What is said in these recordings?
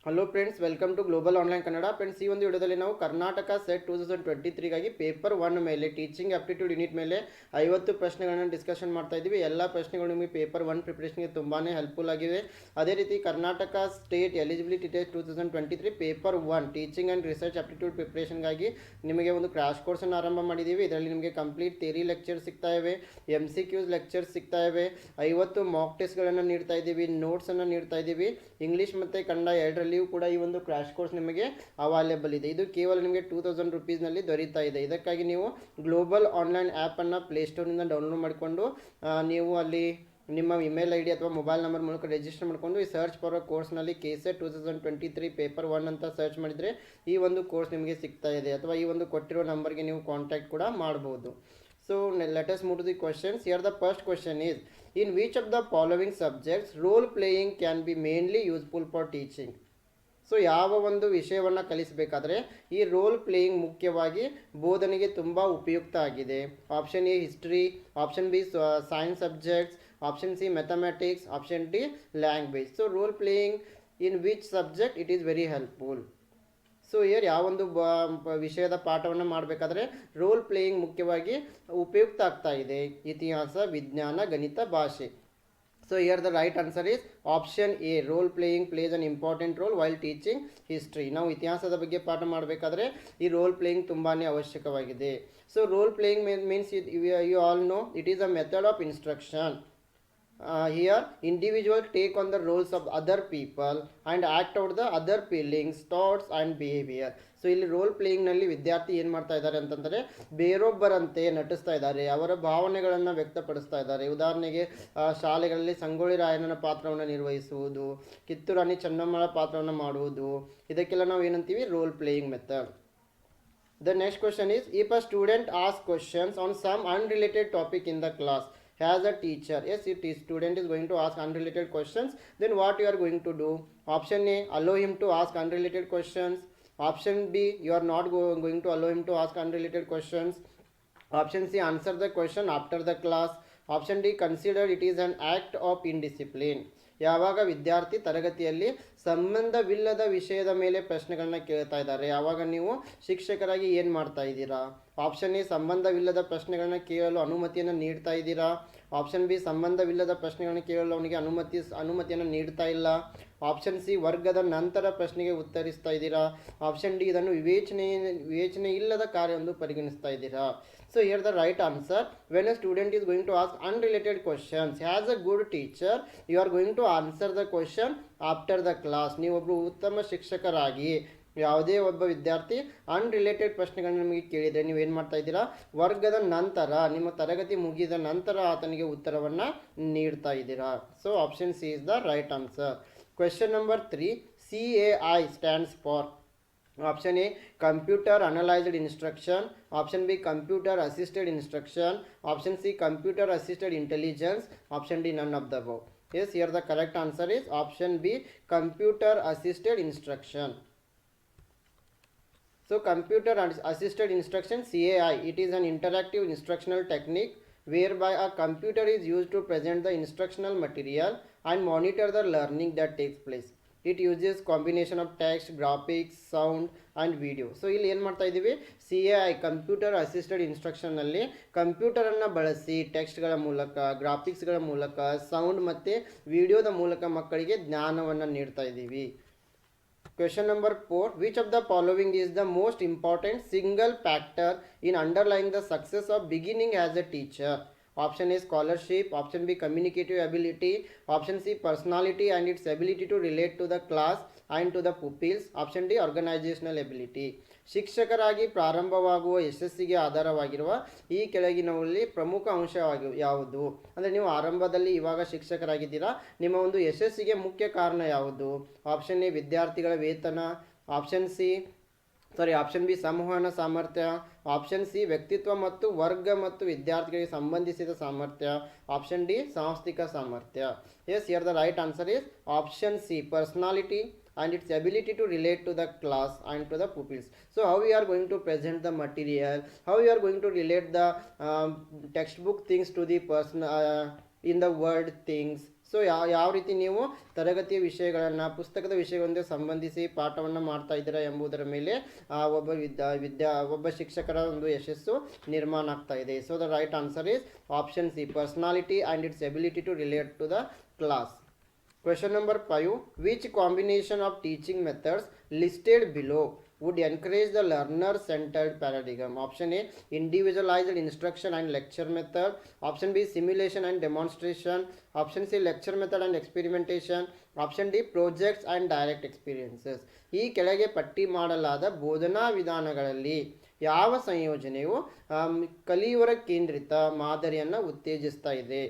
Hello friends, welcome to global online Kannada. Friends, ಈ ಒಂದು ವಿಡಿಯೋದಲ್ಲಿ ನಾವು ಕರ್ನಾಟಕ ಸೆಟ್ 2023ಗಾಗಿ ಪೇಪರ್ 1 ಮೇಲೆ ಟೀಚಿಂಗ್ ಆಪ್ಟಿಟ್ಯೂಡ್ ಯೂನಿಟ್ ಮೇಲೆ 50 ಪ್ರಶ್ನೆಗಳನ್ನು ಡಿಸ್ಕಷನ್ ಮಾಡ್ತಾ ಇದ್ದೀವಿ. ಎಲ್ಲ ಪ್ರಶ್ನೆಗಳು ನಿಮಗೆ ಪೇಪರ್ 1 ಪ್ರಿಪರೇಷನ್ಗೆ ತುಂಬಾ ಹೆಲ್ಪ್ಫುಲ್ ಆಗಿವೆ. ಅದೇ ರೀತಿ Karnataka state eligibility test 2023 paper 1 teaching and research aptitude ಪ್ರಿಪರೇಷನ್ಗಾಗಿ ನಿಮಗೆ ಒಂದು ಕ್ರಾಶ್ ಕೋರ್ಸನ್ನು ಆರಂಭ ಮಾಡಿದ್ದೀವಿ. ಇದರಲ್ಲಿ ನಿಮಗೆ ಕಂಪ್ಲೀಟ್ ಥಿಯರಿ ಲೆಕ್ಚರ್ ಸಿಗ್ತಾ ಇವೆ, MCQs ಲೆಕ್ಚರ್ಸ್ ಸಿಗ್ತಾ ಇವೆ, 50 ಮಾಕ್ ಟೆಸ್ಟ್ಗಳನ್ನು ನೀಡ್ತಾ ಇದ್ದೀವಿ, ನೋಟ್ಸನ್ನು ನೀಡ್ತಾ ಇದ್ದೀವಿ. ಇಂಗ್ಲೀಷ್ ಮತ್ತು ಕನ್ನಡ ಎರಡರಲ್ಲಿಯೂ ಕೂಡ ಈ ಒಂದು ಕ್ರಾಶ್ ಕೋರ್ಸ್ ನಿಮಗೆ ಅವೈಲೇಬಲ್ ಇದೆ. ಇದು ಕೇವಲ ನಿಮಗೆ 2000 ರುಪೀಸ್ನಲ್ಲಿ ದೊರೀತಾ ಇದೆ. ಇದಕ್ಕಾಗಿ ನೀವು ಗ್ಲೋಬಲ್ ಆನ್ಲೈನ್ ಆ್ಯಪನ್ನು ಪ್ಲೇಸ್ಟೋರ್ನಿಂದ ಡೌನ್ಲೋಡ್ ಮಾಡಿಕೊಂಡು ನೀವು ಅಲ್ಲಿ ನಿಮ್ಮ ಇಮೇಲ್ ID ಅಥವಾ ಮೊಬೈಲ್ ನಂಬರ್ ಮೂಲಕ ರಿಜಿಸ್ಟರ್ ಮಾಡಿಕೊಂಡು ಈ ಸರ್ಚ್ ಫಾರ್ ಕೋರ್ಸ್ನಲ್ಲಿ KSET 2023 ಪೇಪರ್ 1 ಅಂತ ಸರ್ಚ್ ಮಾಡಿದರೆ ಈ ಒಂದು ಕೋರ್ಸ್ ನಿಮಗೆ ಸಿಗ್ತಾ ಇದೆ. ಅಥವಾ ಈ ಒಂದು ಕೊಟ್ಟಿರೋ ನಂಬರ್ಗೆ ನೀವು ಕಾಂಟ್ಯಾಕ್ಟ್ ಕೂಡ ಮಾಡ್ಬೋದು. So let us move to the questions. Here the first question is, in which of the following subjects role playing can be mainly useful for teaching? So ಯಾವ ಒಂದು ವಿಷಯವನ್ನು ಕಲಿಸಬೇಕಾದ್ರೆ ಈ ರೋಲ್ ಪ್ಲೇಯಿಂಗ್ ಮುಖ್ಯವಾಗಿ ಬೋಧನೆಗೆ ತುಂಬ ಉಪಯುಕ್ತ ಆಗಿದೆ. Option A history, option B science subjects, option C mathematics, option D language. So role playing in which subject it is very helpful. So here ಯಾವೊಂದು ವಿಷಯದ ಪಾಠವನ್ನು ಮಾಡಬೇಕಾದ್ರೆ ರೋಲ್ ಪ್ಲೇಯಿಂಗ್ ಮುಖ್ಯವಾಗಿ ಉಪಯುಕ್ತ ಆಗ್ತಾ ಇದೆ. ಇತಿಹಾಸ, ವಿಜ್ಞಾನ, ಗಣಿತ, ಭಾಷೆ. So here the right answer is option A. Role playing plays an important role while teaching history. ನಾವು ಇತಿಹಾಸದ ಬಗ್ಗೆ ಪಾಠ ಮಾಡಬೇಕಾದ್ರೆ ಈ ರೋಲ್ ಪ್ಲೇಯಿಂಗ್ ತುಂಬಾ ಅವಶ್ಯಕವಾಗಿದೆ. So role playing means you all know it is a method of instruction. Here individuals take on the roles of other people and act out the other feelings, thoughts and behavior. So ಇಲ್ಲಿ roll ಪ್ಲೇಯಿಂಗ್ನಲ್ಲಿ ವಿದ್ಯಾರ್ಥಿ ಏನು ಮಾಡ್ತಾ ಇದ್ದಾರೆ ಅಂತಂದರೆ ಬೇರೊಬ್ಬರಂತೆ ನಟಿಸ್ತಾ ಇದ್ದಾರೆ, ಅವರ ಭಾವನೆಗಳನ್ನು ವ್ಯಕ್ತಪಡಿಸ್ತಾ ಇದ್ದಾರೆ. ಉದಾಹರಣೆಗೆ ಶಾಲೆಗಳಲ್ಲಿ ಸಂಗೊಳ್ಳಿ ರಾಯಣ್ಣನ ಪಾತ್ರವನ್ನು ನಿರ್ವಹಿಸುವುದು, ಕಿತ್ತೂರು ರಾಣಿ ಚೆನ್ನಮ್ಮಳ ಪಾತ್ರವನ್ನು ಮಾಡುವುದು, ಇದಕ್ಕೆಲ್ಲ ನಾವು ಏನಂತೀವಿ, role playing method. The next question is, if a student asks questions on some unrelated topic in the class as a teacher, yes, if the student is going to ask unrelated questions, then what you are going to do? Option A, allow him to ask unrelated questions. Option B, you are not going to allow him to ask unrelated questions. Option C, answer the question after the class. Option D, consider it is an act of indiscipline. ಯಾವಾಗ ವಿದ್ಯಾರ್ಥಿ ತರಗತಿಯಲ್ಲಿ ಸಂಬಂಧವಿಲ್ಲದ ವಿಷಯದ ಮೇಲೆ ಪ್ರಶ್ನೆಗಳನ್ನ ಕೇಳ್ತಾ ಇದ್ದಾರೆ, ಯಾವಾಗ ನೀವು ಶಿಕ್ಷಕರಾಗಿ ಏನು ಮಾಡ್ತಾ ಇದ್ದೀರಾ? ಆಪ್ಷನ್ ಎ, ಸಂಬಂಧವಿಲ್ಲದ ಪ್ರಶ್ನೆಗಳನ್ನ ಕೇಳಲು ಅನುಮತಿಯನ್ನು ನೀಡ್ತಾ ಇದ್ದೀರಾ. ಆಪ್ಷನ್ ಬಿ, ಸಂಬಂಧವಿಲ್ಲದ ಪ್ರಶ್ನೆಗಳನ್ನು ಕೇಳಲು ಅವನಿಗೆ ಅನುಮತಿಯನ್ನು ನೀಡ್ತಾ ಇಲ್ಲ. ಆಪ್ಷನ್ ಸಿ, ವರ್ಗದ ನಂತರ ಪ್ರಶ್ನೆಗೆ ಉತ್ತರಿಸ್ತಾ ಇದ್ದೀರಾ. ಆಪ್ಷನ್ ಡಿ, ಇದನ್ನು ವಿವೇಚನೆ ಇಲ್ಲದ ಕಾರ್ಯ ಎಂದು ಪರಿಗಣಿಸ್ತಾ ಇದ್ದೀರಾ. So here the right answer, when a student is going to ask unrelated questions, as a good teacher you are going to answer the question after the class. ನೀವೊಬ್ಬರು ಉತ್ತಮ ಶಿಕ್ಷಕರಾಗಿ ಯಾವುದೇ ಒಬ್ಬ ವಿದ್ಯಾರ್ಥಿ ಅನ್ರಿಲೇಟೆಡ್ ಪ್ರಶ್ನೆಗಳನ್ನ ನಿಮಗೆ ಕೇಳಿದರೆ ನೀವೇನು ಮಾಡ್ತಾ ಇದ್ದೀರಾ, ವರ್ಗದ ನಂತರ, ನಿಮ್ಮ ತರಗತಿ ಮುಗಿದ ನಂತರ ಆತನಿಗೆ ಉತ್ತರವನ್ನು ನೀಡ್ತಾ ಇದ್ದೀರಾ. So option C is the right answer. Question number 3, CAI stands for option A, computer analyzed instruction. Option B, computer assisted instruction. Option C, computer assisted intelligence. Option D, none of the above. Yes, here the correct answer is option B, computer assisted instruction. So computer assisted instruction, CAI, it is an interactive instructional technique whereby a computer is used to present the instructional material and monitor the learning that takes place. It uses combination of text, graphics, sound and video. So ಇಲ್ಲಿ ಏನು ಮಾಡ್ತಾ ಇದ್ದೀವಿ, CAI computer assisted ಇನ್ಸ್ಟ್ರಕ್ಷನ್ನಲ್ಲಿ ಕಂಪ್ಯೂಟರನ್ನು ಬಳಸಿ ಟೆಕ್ಸ್ಟ್ಗಳ ಮೂಲಕ, ಗ್ರಾಫಿಕ್ಸ್ಗಳ ಮೂಲಕ, sound ಮತ್ತು ವಿಡಿಯೋದ ಮೂಲಕ ಮಕ್ಕಳಿಗೆ ಜ್ಞಾನವನ್ನು ನೀಡ್ತಾ ಇದ್ದೀವಿ. Question number 4, which of the following is the most important single factor in underlying the success of beginning as A teacher? Option A, scholarship. Option B, communicative ability. Option C, personality and its ability to relate to the class and to the pupils. Option D, organizational ability. ಶಿಕ್ಷಕರಾಗಿ ಪ್ರಾರಂಭವಾಗುವ ಯಶಸ್ಸಿಗೆ ಆಧಾರವಾಗಿರುವ ಈ ಕೆಳಗಿನವರಲ್ಲಿ ಪ್ರಮುಖ ಅಂಶವಾಗಿ ಯಾವುದು? ಅಂದರೆ ನೀವು ಆರಂಭದಲ್ಲಿ ಇವಾಗ ಶಿಕ್ಷಕರಾಗಿದ್ದೀರಾ, ನಿಮ್ಮ ಒಂದು ಯಶಸ್ಸಿಗೆ ಮುಖ್ಯ ಕಾರಣ ಯಾವುದು? ಆಪ್ಷನ್ ಎ, ವಿದ್ಯಾರ್ಥಿಗಳ ವೇತನ. ಆಪ್ಷನ್ ಬಿ, ಸಂವಹನ ಸಾಮರ್ಥ್ಯ. ಆಪ್ಷನ್ ಸಿ, ವ್ಯಕ್ತಿತ್ವ ಮತ್ತು ವರ್ಗ ಮತ್ತು ವಿದ್ಯಾರ್ಥಿಗಳಿಗೆ ಸಂಬಂಧಿಸಿದ ಸಾಮರ್ಥ್ಯ. ಆಪ್ಷನ್ ಡಿ, ಸಾಂಸ್ಥಿಕ ಸಾಮರ್ಥ್ಯ. Yes, here the right answer is option C, personality and its ability to relate to the class and to the pupils. So how we are going to present the material, how we are going to relate the textbook things to the person in the word things. So ಯಾವ ರೀತಿ ನೀವು ತರಗತಿಯ ವಿಷಯಗಳನ್ನು ಪುಸ್ತಕದ ವಿಷಯಗಳೊಂದಿಗೆ ಸಂಬಂಧಿಸಿ ಪಾಠವನ್ನು ಮಾಡ್ತಾ ಇದ್ದೀರಾ ಎಂಬುದರ ಮೇಲೆ ಒಬ್ಬ ಶಿಕ್ಷಕರ ಒಂದು ಯಶಸ್ಸು ನಿರ್ಮಾಣ ಆಗ್ತಾ ಇದೆ. So the right answer is option C, personality and its ability to relate to the class. Question number 5. Which combination of teaching methods listed below would encourage the learner-centered paradigm? Option A, individualized instruction and lecture method. Option B, simulation and demonstration. Option C, lecture method and experimentation. Option D, projects and direct experiences. ಈ ಕೆಳಗೆ ಪಟ್ಟಿ ಮಾಡಲಾದ ಬೋಧನಾ ವಿಧಾನಗಳಲ್ಲಿ ಯಾವ ಸಂಯೋಜನೆಯು ಕಲಿಯುವರ ಕೇಂದ್ರಿತ ಮಾದರಿಯನ್ನು ಉತ್ತೇಜಿಸ್ತಾ ಇದೆ?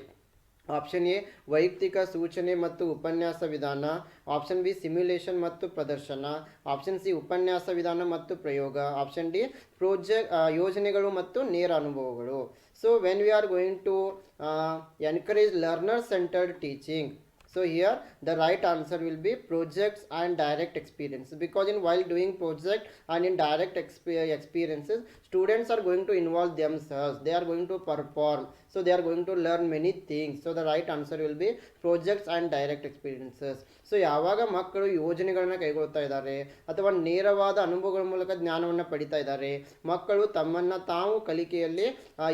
ಆಪ್ಷನ್ ಎ, ವೈಯಕ್ತಿಕ ಸೂಚನೆ ಮತ್ತು ಉಪನ್ಯಾಸ ವಿಧಾನ. ಆಪ್ಷನ್ ಬಿ, ಸಿಮ್ಯುಲೇಷನ್ ಮತ್ತು ಪ್ರದರ್ಶನ. ಆಪ್ಷನ್ ಸಿ, ಉಪನ್ಯಾಸ ವಿಧಾನ ಮತ್ತು ಪ್ರಯೋಗ. ಆಪ್ಷನ್ ಡಿ, ಯೋಜನೆಗಳು ಮತ್ತು ನೇರ ಅನುಭವಗಳು. So when we are going to encourage learner centred teaching, so here the right answer will be projects and direct experience, because in while doing project and in direct experiences, students are going to involve themselves, they are going to perform, so they are going to learn many things. So the right answer will be projects and direct experiences. So ಯಾವಾಗ ಮಕ್ಕಳು ಯೋಜನೆಗಳನ್ನ ಕೈಗೊಳ್ತಾ ಇದ್ದಾರೆ ಅಥವಾ ನೇರವಾದ ಅನುಭವಗಳ ಮೂಲಕ ಜ್ಞಾನವನ್ನು ಪಡಿತಾ ಇದ್ದಾರೆ, ಮಕ್ಕಳು ತಮ್ಮನ್ನು ತಾವು ಕಲಿಕೆಯಲ್ಲಿ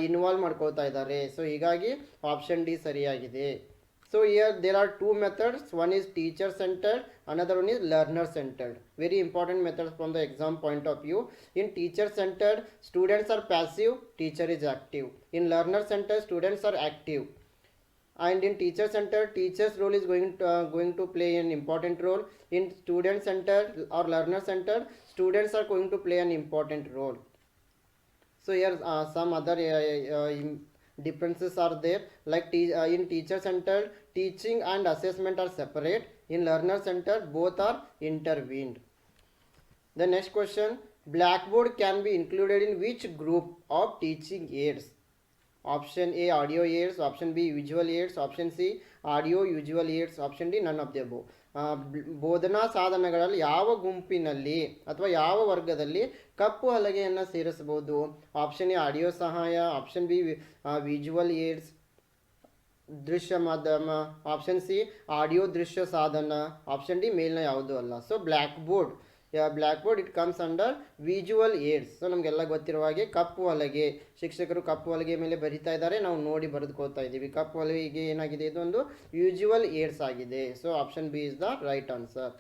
ಇನ್ವಾಲ್ವ್ ಮಾಡ್ಕೊಳ್ತಾ ಇದ್ದಾರೆ. ಸೊ ಹೀಗಾಗಿ ಆಪ್ಷನ್ ಡಿ ಸರಿಯಾಗಿದೆ. So here there are two methods. One is teacher centered, another one is learner centered. Very important methods from the exam point of view. In teacher centered, students are passive, teacher is active. In learner centered, students are active. And in teacher centered, teacher's role is going to play an important role. In student centered or learner centered, students are going to play an important role. So here some other differences are there, like in teacher centered, teaching and assessment are separate. In learner centered, both are intervened. The next question, blackboard can be included in which group of teaching aids? Option A, audio aids. Option B, visual aids. Option C, audio visual aids. Option D, none of the above. ಬೋಧನಾ ಸಾಧನಗಳಲ್ಲಿ ಯಾವ ಗುಂಪಿನಲ್ಲಿ ಅಥವಾ ಯಾವ ವರ್ಗದಲ್ಲಿ ಕಪ್ಪು ಹಲಗೆಯನ್ನು ಸೇರಿಸಬಹುದು? Option A, audio ಸಹಾಯ. Option B, visual AIDS, ದೃಶ್ಯ ಮಾಧ್ಯಮ. ಆಪ್ಷನ್ ಸಿ, ಆಡಿಯೋ ದೃಶ್ಯ ಸಾಧನ. ಆಪ್ಷನ್ ಡಿ, ಮೇಲ್ನ ಯಾವುದೂ ಅಲ್ಲ. So black board it comes under visual AIDS. So ನಮಗೆಲ್ಲ ಗೊತ್ತಿರುವ ಹಾಗೆ ಕಪ್ಪು ಹಲಗೆ, ಶಿಕ್ಷಕರು ಕಪ್ಪು ಹಲಗೆ ಮೇಲೆ ಬರಿತಾ ಇದ್ದಾರೆ, ನಾವು ನೋಡಿ ಬರೆದುಕೊಳ್ತಾ ಇದ್ದೀವಿ. ಕಪ್ಪು ಹಲಗೆಗೆ ಏನಾಗಿದೆ, ಇದೊಂದು ವಿಜುವಲ್ ಏಡ್ಸ್ ಆಗಿದೆ. So option B is the right answer.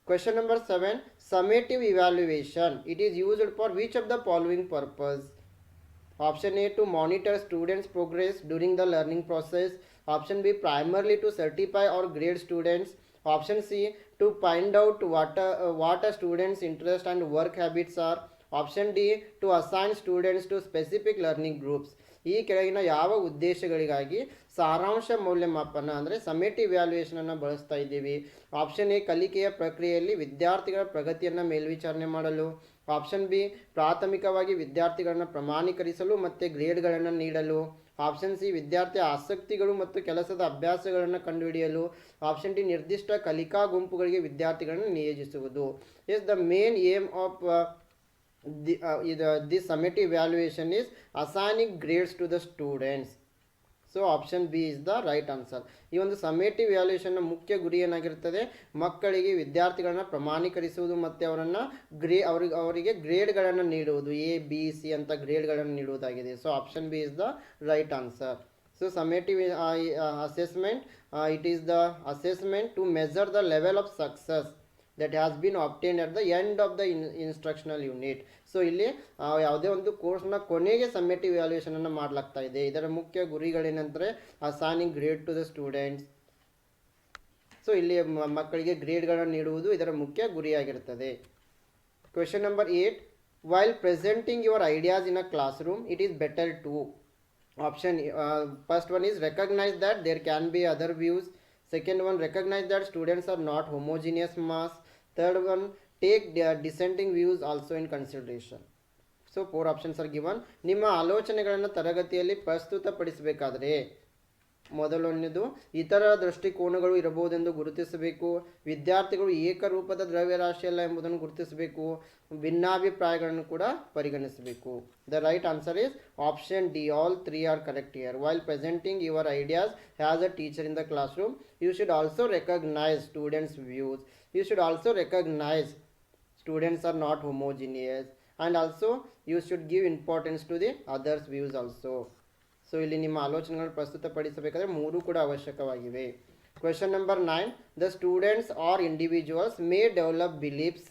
Question number 7, summative evaluation, it is used for which of the following purpose? Option A, to monitor students' progress during the learning process. Option B, primarily to certify or grade students. Option C, to find out what a student's interest and work habits are. Option D, to assign students to specific learning groups. ಈ ಕೆಳಗಿನ ಯಾವ ಉದ್ದೇಶಗಳಿಗಾಗಿ ಸಾರಾಂಶ ಮೌಲ್ಯಮಾಪನ ಅಂದರೆ summative ವ್ಯಾಲ್ಯೂಯೇಷನನ್ನು ಬಳಸ್ತಾ ಇದ್ದೀವಿ? Option A, ಕಲಿಕೆಯ ಪ್ರಕ್ರಿಯೆಯಲ್ಲಿ ವಿದ್ಯಾರ್ಥಿಗಳ ಪ್ರಗತಿಯನ್ನು ಮೇಲ್ವಿಚಾರಣೆ ಮಾಡಲು. ಆಪ್ಷನ್ ಬಿ, ಪ್ರಾಥಮಿಕವಾಗಿ ವಿದ್ಯಾರ್ಥಿಗಳನ್ನು ಪ್ರಮಾಣೀಕರಿಸಲು ಮತ್ತು ಗ್ರೇಡ್ಗಳನ್ನು ನೀಡಲು. ಆಪ್ಷನ್ ಸಿ, ವಿದ್ಯಾರ್ಥಿ ಆಸಕ್ತಿಗಳು ಮತ್ತು ಕೆಲಸದ ಅಭ್ಯಾಸಗಳನ್ನು ಕಂಡುಹಿಡಿಯಲು. ಆಪ್ಷನ್ ಡಿ, ನಿರ್ದಿಷ್ಟ ಕಲಿಕಾ ಗುಂಪುಗಳಿಗೆ ವಿದ್ಯಾರ್ಥಿಗಳನ್ನು ನಿಯೋಜಿಸುವುದು. Is the main aim of this summative evaluation is assigning grades to the students. So option B is the right answer. ಈ ಒಂದು ಸಮೇಟಿವ್ ವ್ಯಾಲ್ಯೂಯೇಷನ್ನ ಮುಖ್ಯ ಗುರಿ ಏನಾಗಿರ್ತದೆ, ಮಕ್ಕಳಿಗೆ ವಿದ್ಯಾರ್ಥಿಗಳನ್ನ ಪ್ರಮಾಣೀಕರಿಸುವುದು ಮತ್ತು ಅವರಿಗೆ ಗ್ರೇಡ್ಗಳನ್ನು ನೀಡುವುದು, ಎ ಬಿ ಸಿ ಅಂತ ಗ್ರೇಡ್ಗಳನ್ನು ನೀಡುವುದಾಗಿದೆ. So option B is the right answer. So summative assessment, it is the assessment to measure the level of success that has been obtained at the end of the instructional unit. So ಇಲ್ಲಿ ಯಾವುದೇ ಒಂದು ಕೋರ್ಸ್ನ ಕೊನೆಗೆ summative ವ್ಯಾಲ್ಯೂಯೇಷನನ್ನು ಮಾಡಲಾಗ್ತಾ ಇದೆ. ಇದರ ಮುಖ್ಯ ಗುರಿಗಳೇನೆಂದರೆ assigning grade to the students. So ಇಲ್ಲಿ ಮಕ್ಕಳಿಗೆ ಗ್ರೇಡ್ಗಳನ್ನು ನೀಡುವುದು ಇದರ ಮುಖ್ಯ ಗುರಿಯಾಗಿರುತ್ತದೆ. Question number 8, while presenting your ideas in a classroom, it is better to. Option first one is recognize that there can be other views. Second one, recognize that students are not homogeneous mass. Third one, take their dissenting views also in consideration. So 4 options are given. ನಿಮ್ಮ ಆಲೋಚನೆಗಳನ್ನು ತರಗತಿಯಲ್ಲಿ ಪ್ರಸ್ತುತಪಡಿಸಬೇಕಾದರೆ ಮೊದಲನೆಯದು ಇತರ ದೃಷ್ಟಿಕೋನಗಳು ಇರಬಹುದೆಂದು ಗುರುತಿಸಬೇಕು. ವಿದ್ಯಾರ್ಥಿಗಳು ಏಕರೂಪದ ದ್ರವ್ಯರಾಶಿಯಲ್ಲ ಎಂಬುದನ್ನು ಗುರುತಿಸಬೇಕು. ಭಿನ್ನಾಭಿಪ್ರಾಯಗಳನ್ನು ಕೂಡ ಪರಿಗಣಿಸಬೇಕು. The right answer is option D. All three are correct here. While presenting your ideas as a teacher in the classroom, you should also recognise students views. You should also recognize students are not homogeneous, and also you should give importance to the others views also. So ಇಲ್ಲಿ ನಿಮ್ಮ ಆಲೋಚನೆಗಳನ್ನು ಪ್ರಸ್ತುತಪಡಿಸಬೇಕಾದ್ರೆ ಮೂರು ಕೂಡ ಅವಶ್ಯಕವಾಗಿವೆ. Question number 9. The students are individuals may develop beliefs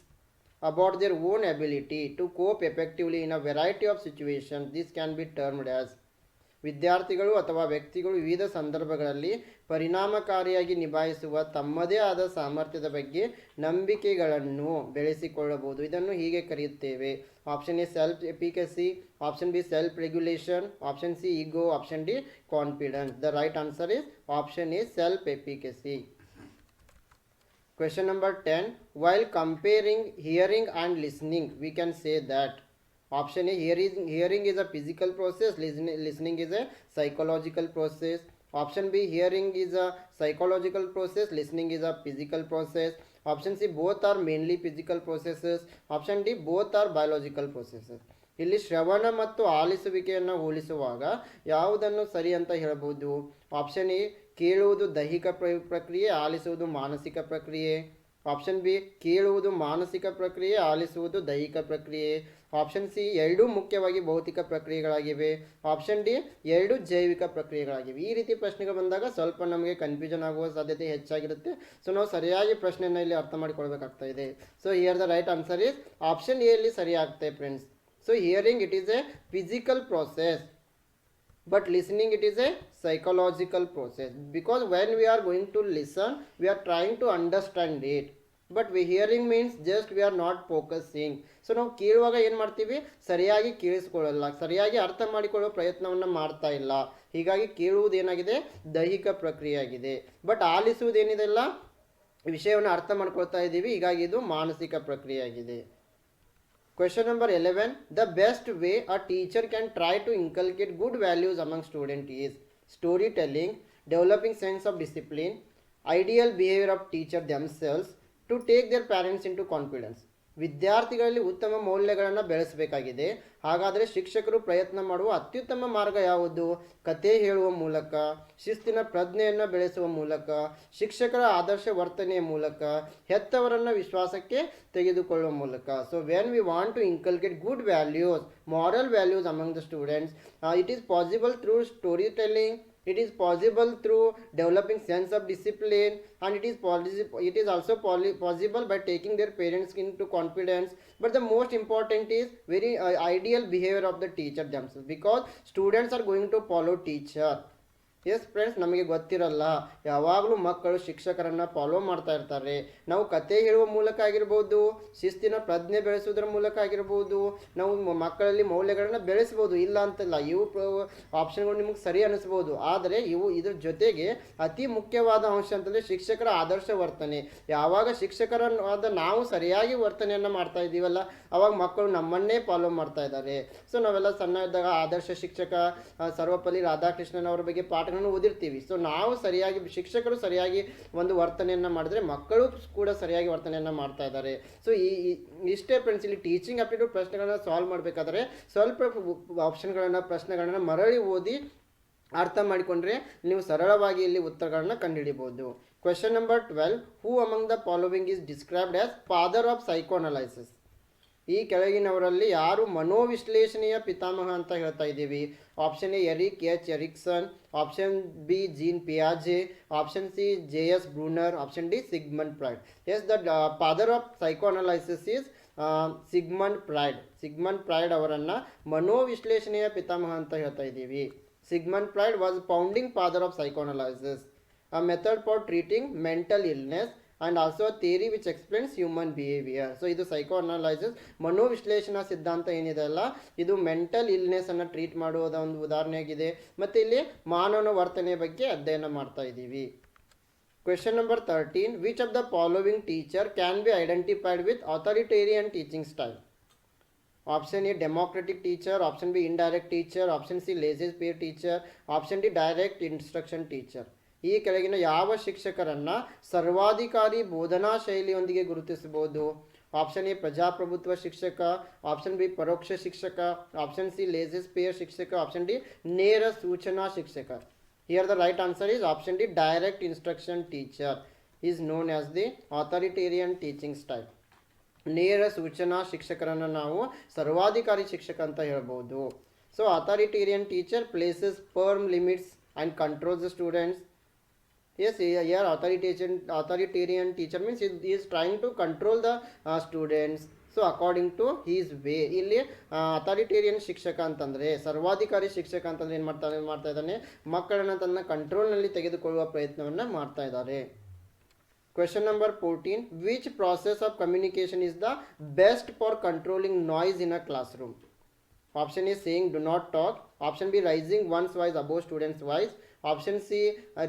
about their own ability to cope effectively in a variety of situations. This can be termed as. ವಿದ್ಯಾರ್ಥಿಗಳು ಅಥವಾ ವ್ಯಕ್ತಿಗಳು ವಿವಿಧ ಸಂದರ್ಭಗಳಲ್ಲಿ ಪರಿಣಾಮಕಾರಿಯಾಗಿ ನಿಭಾಯಿಸುವ ತಮ್ಮದೇ ಆದ ಸಾಮರ್ಥ್ಯದ ಬಗ್ಗೆ ನಂಬಿಕೆಗಳನ್ನು ಬೆಳೆಸಿಕೊಳ್ಳಬಹುದು. ಇದನ್ನು ಹೀಗೆ ಕರೆಯುತ್ತೇವೆ. Option A self efficacy, option B self regulation, option C ego, option D confidence. The right answer is option A self efficacy. Question number 10. While comparing hearing and listening, we can say that option A, hearing is a physical process, listening is a psychological process. Option B, hearing is a psychological process, listening is a physical process. Option C, both are mainly physical processes. Option D, both are biological processes. ಇಲ್ಲಿ ಶ್ರವಣ ಮತ್ತು ಆಲಿಸುವಿಕೆಯನ್ನು ಹೋಲಿಸುವಾಗ ಯಾವುದನ್ನು ಸರಿ ಅಂತ ಹೇಳಬಹುದು? Option A, ಕೇಳುವುದು ದೈಹಿಕ ಪ್ರಕ್ರಿಯೆ, ಆಲಿಸುವುದು ಮಾನಸಿಕ ಪ್ರಕ್ರಿಯೆ. ಆಪ್ಷನ್ ಬಿ, ಕೇಳುವುದು ಮಾನಸಿಕ ಪ್ರಕ್ರಿಯೆ, ಆಲಿಸುವುದು ದೈಹಿಕ ಪ್ರಕ್ರಿಯೆ. ಆಪ್ಷನ್ ಸಿ, ಎರಡೂ ಮುಖ್ಯವಾಗಿ ಭೌತಿಕ ಪ್ರಕ್ರಿಯೆಗಳಾಗಿವೆ. ಆಪ್ಷನ್ ಡಿ, ಎರಡು ಜೈವಿಕ ಪ್ರಕ್ರಿಯೆಗಳಾಗಿವೆ. ಈ ರೀತಿ ಪ್ರಶ್ನೆಗಳು ಬಂದಾಗ ಸ್ವಲ್ಪ ನಮಗೆ ಕನ್ಫ್ಯೂಷನ್ ಆಗುವ ಸಾಧ್ಯತೆ ಹೆಚ್ಚಾಗಿರುತ್ತೆ. ಸೊ ನಾವು ಸರಿಯಾಗಿ ಪ್ರಶ್ನೆಯನ್ನು ಇಲ್ಲಿ ಅರ್ಥ ಮಾಡಿಕೊಳ್ಬೇಕಾಗ್ತಾ ಇದೆ. So here the right answer is option A ಅಲ್ಲಿ ಸರಿ ಆಗ್ತದೆ friends. So hearing it is A physical process, but listening it is a psychological process, because when we are going to listen we are trying to understand it, but we hearing means just we are not focusing. So ನಾವು ಕೇಳುವಾಗ ಏನು ಮಾಡ್ತೀವಿ, ಸರಿಯಾಗಿ ಕೇಳಿಸ್ಕೊಳ್ಳಲ್ಲ, ಸರಿಯಾಗಿ ಅರ್ಥ ಮಾಡಿಕೊಳ್ಳೋ ಪ್ರಯತ್ನವನ್ನು ಮಾಡ್ತಾ ಇಲ್ಲ. ಹೀಗಾಗಿ ಕೇಳುವುದು ಏನಾಗಿದೆ, ದೈಹಿಕ ಪ್ರಕ್ರಿಯೆ ಆಗಿದೆ. ಬಟ್ ಆಲಿಸುವುದೇನಿದೆಲ್ಲ ವಿಷಯವನ್ನು ಅರ್ಥ ಮಾಡ್ಕೊಳ್ತಾ ಇದ್ದೀವಿ, ಹೀಗಾಗಿ ಇದು ಮಾನಸಿಕ ಪ್ರಕ್ರಿಯೆ ಆಗಿದೆ. Question number 11. The best way a teacher can try to inculcate good values among students is storytelling, developing sense of discipline, ideal behavior of teacher themselves, to take their parents into confidence. ವಿದ್ಯಾರ್ಥಿಗಳಲ್ಲಿ ಉತ್ತಮ ಮೌಲ್ಯಗಳನ್ನು ಬೆಳೆಸಬೇಕಾಗಿದೆ. ಹಾಗಾದರೆ ಶಿಕ್ಷಕರು ಪ್ರಯತ್ನ ಮಾಡುವ ಅತ್ಯುತ್ತಮ ಮಾರ್ಗ ಯಾವುದು? ಕತೆ ಹೇಳುವ ಮೂಲಕ, ಶಿಸ್ತಿನ ಪ್ರಜ್ಞೆಯನ್ನು ಬೆಳೆಸುವ ಮೂಲಕ, ಶಿಕ್ಷಕರ ಆದರ್ಶ ವರ್ತನೆಯ ಮೂಲಕ, ಹೆತ್ತವರನ್ನು ವಿಶ್ವಾಸಕ್ಕೆ ತೆಗೆದುಕೊಳ್ಳುವ ಮೂಲಕ. So when we want to inculcate good values, moral values among the students, it is possible through storytelling, it is possible through developing sense of discipline, and it is also possible by taking their parents into confidence. But the most important is very ideal behavior of the teacher themselves, because students are going to follow teacher. S friends, ನಮಗೆ ಗೊತ್ತಿರಲ್ಲ, ಯಾವಾಗಲೂ ಮಕ್ಕಳು ಶಿಕ್ಷಕರನ್ನು follow ಮಾಡ್ತಾ ಇರ್ತಾರೆ. ನಾವು ಕತೆ ಹೇಳುವ ಮೂಲಕ ಆಗಿರ್ಬೋದು, ಶಿಸ್ತಿನ ಪ್ರಜ್ಞೆ ಬೆಳೆಸೋದ್ರ ಮೂಲಕ ಆಗಿರ್ಬೋದು, ನಾವು ಮಕ್ಕಳಲ್ಲಿ ಮೌಲ್ಯಗಳನ್ನು ಬೆಳೆಸ್ಬೋದು, ಇಲ್ಲ ಅಂತಲ್ಲ. ಇವು ಆಪ್ಷನ್ಗಳು ನಿಮಗೆ ಸರಿ ಅನಿಸ್ಬೋದು, ಆದರೆ ಇದ್ರ ಜೊತೆಗೆ ಅತಿ ಮುಖ್ಯವಾದ ಅಂಶ ಅಂತಂದರೆ ಶಿಕ್ಷಕರ ಆದರ್ಶ ವರ್ತನೆ. ಯಾವಾಗ ಶಿಕ್ಷಕರಾದ ನಾವು ಸರಿಯಾಗಿ ವರ್ತನೆಯನ್ನು ಮಾಡ್ತಾ ಇದ್ದೀವಲ್ಲ, ಅವಾಗ ಮಕ್ಕಳು ನಮ್ಮನ್ನೇ ಫಾಲೋ ಮಾಡ್ತಾ ಇದ್ದಾರೆ. ಸೊ ನಾವೆಲ್ಲ ಸಣ್ಣ ಇದ್ದಾಗ ಆದರ್ಶ ಶಿಕ್ಷಕ ಸರ್ವಪಲ್ಲಿ ರಾಧಾಕೃಷ್ಣನ್ ಅವರ ಬಗ್ಗೆ ಪಾಠ ಓದಿರ್ತೀವಿ. ಸೊ ನಾವು ಸರಿಯಾಗಿ, ಶಿಕ್ಷಕರು ಸರಿಯಾಗಿ ಒಂದು ವರ್ತನೆಯನ್ನು ಮಾಡಿದ್ರೆ ಮಕ್ಕಳು ಕೂಡ ಸರಿಯಾಗಿ ವರ್ತನೆಯನ್ನು ಮಾಡ್ತಾ ಇದ್ದಾರೆ. ಸೊ ಇಷ್ಟೇ ಫ್ರೆಂಡ್ಸ್. ಇಲ್ಲಿ ಟೀಚಿಂಗ್ ಆಪ್ಟಿಟ್ಯೂಡ್ ಪ್ರಶ್ನೆಗಳನ್ನ ಸಾಲ್ವ್ ಮಾಡಬೇಕಾದ್ರೆ ಸ್ವಲ್ಪ ಆಪ್ಷನ್ಗಳನ್ನು, ಪ್ರಶ್ನೆಗಳನ್ನು ಮರಳಿ ಓದಿ ಅರ್ಥ ಮಾಡಿಕೊಂಡ್ರೆ ನೀವು ಸರಳವಾಗಿ ಇಲ್ಲಿ ಉತ್ತರಗಳನ್ನು ಕಂಡುಹಿಡಿಬಹುದು. Question number 12. Who among the following is described as father of psychoanalysis? ಈ ಕೆಳಗಿನವರಲ್ಲಿ ಯಾರು ಮನೋವಿಶ್ಲೇಷಣೆಯ ಪಿತಾಮಹ ಅಂತ ಹೇಳ್ತಾ ಇದ್ದೀವಿ? Option A, Erik H Erikson. Option B, Jean ಪಿಯಾಜೆ. Option C, J S. Bruner. Option D, Sigmund Freud. Yes, the father of psychoanalysis is Sigmund Freud. Sigmund Freud ಅವರನ್ನು ಮನೋವಿಶ್ಲೇಷಣೆಯ ಪಿತಾಮಹ ಅಂತ ಹೇಳ್ತಾ ಇದ್ದೀವಿ. Sigmund Freud was founding father of psychoanalysis, a method for treating mental illness and also a theory which explains human behavior. So ಇದು ಸೈಕೋಅನಲೈಸಿಸ್, ಮನೋವಿಶ್ಲೇಷಣಾ ಸಿದ್ಧಾಂತ ಏನಿದೆ ಅಲ್ಲ, ಇದು ಮೆಂಟಲ್ ಇಲ್ನೆಸ್ ಅನ್ನು ಟ್ರೀಟ್ ಮಾಡುವುದ ಒಂದು ಉದಾಹರಣೆಯಾಗಿದೆ. ಮತ್ತು ಇಲ್ಲಿ ಮಾನವನ ವರ್ತನೆ ಬಗ್ಗೆ ಅಧ್ಯಯನ ಮಾಡ್ತಾ ಇದ್ದೀವಿ. Question number 13. Which of the following teacher can be identified with authoritarian teaching style? Option A democratic teacher, option B indirect teacher, option C laissez faire teacher, option D direct instruction teacher. ಈ ಕೆಳಗಿನ ಯಾವ ಶಿಕ್ಷಕರನ್ನ ಸರ್ವಾಧಿಕಾರಿ ಬೋಧನಾ ಶೈಲಿಯೊಂದಿಗೆ ಗುರುತಿಸಬಹುದು? Option A ಪ್ರಜಾಪ್ರಭುತ್ವ ಶಿಕ್ಷಕ, option B ಪರೋಕ್ಷ ಶಿಕ್ಷಕ, ಆಪ್ಷನ್ ಸಿ ಲೇಸಸ್ ಪೇರ್ ಶಿಕ್ಷಕ, ಆಪ್ಷನ್ ಡಿ ನೇರ ಸೂಚನಾ ಶಿಕ್ಷಕ. Here the right answer is option D direct instruction teacher is known as the authoritarian teaching style. ನೇರ ಸೂಚನಾ ಶಿಕ್ಷಕರನ್ನು ನಾವು ಸರ್ವಾಧಿಕಾರಿ ಶಿಕ್ಷಕ ಅಂತ ಹೇಳ್ಬೋದು. So authoritarian teacher places firm limits and controls the students. Yes, here authoritarian teacher means he is trying to control the students. So according to his way. ಇಲ್ಲಿ authoritarian ಶಿಕ್ಷಕ ಅಂತಂದರೆ, ಸರ್ವಾಧಿಕಾರಿ ಶಿಕ್ಷಕ ಅಂತಂದರೆ ಏನು ಮಾಡ್ತಾ ಇದ್ದಾನೆ, ಮಕ್ಕಳನ್ನು ತನ್ನ ಕಂಟ್ರೋಲ್ನಲ್ಲಿ ತೆಗೆದುಕೊಳ್ಳುವ ಪ್ರಯತ್ನವನ್ನು ಮಾಡ್ತಾ ಇದ್ದಾರೆ. Question number 14. Which process of communication is the best for controlling noise in a classroom? Option A saying do not talk. Option B raising one's voice above students' voice. Option C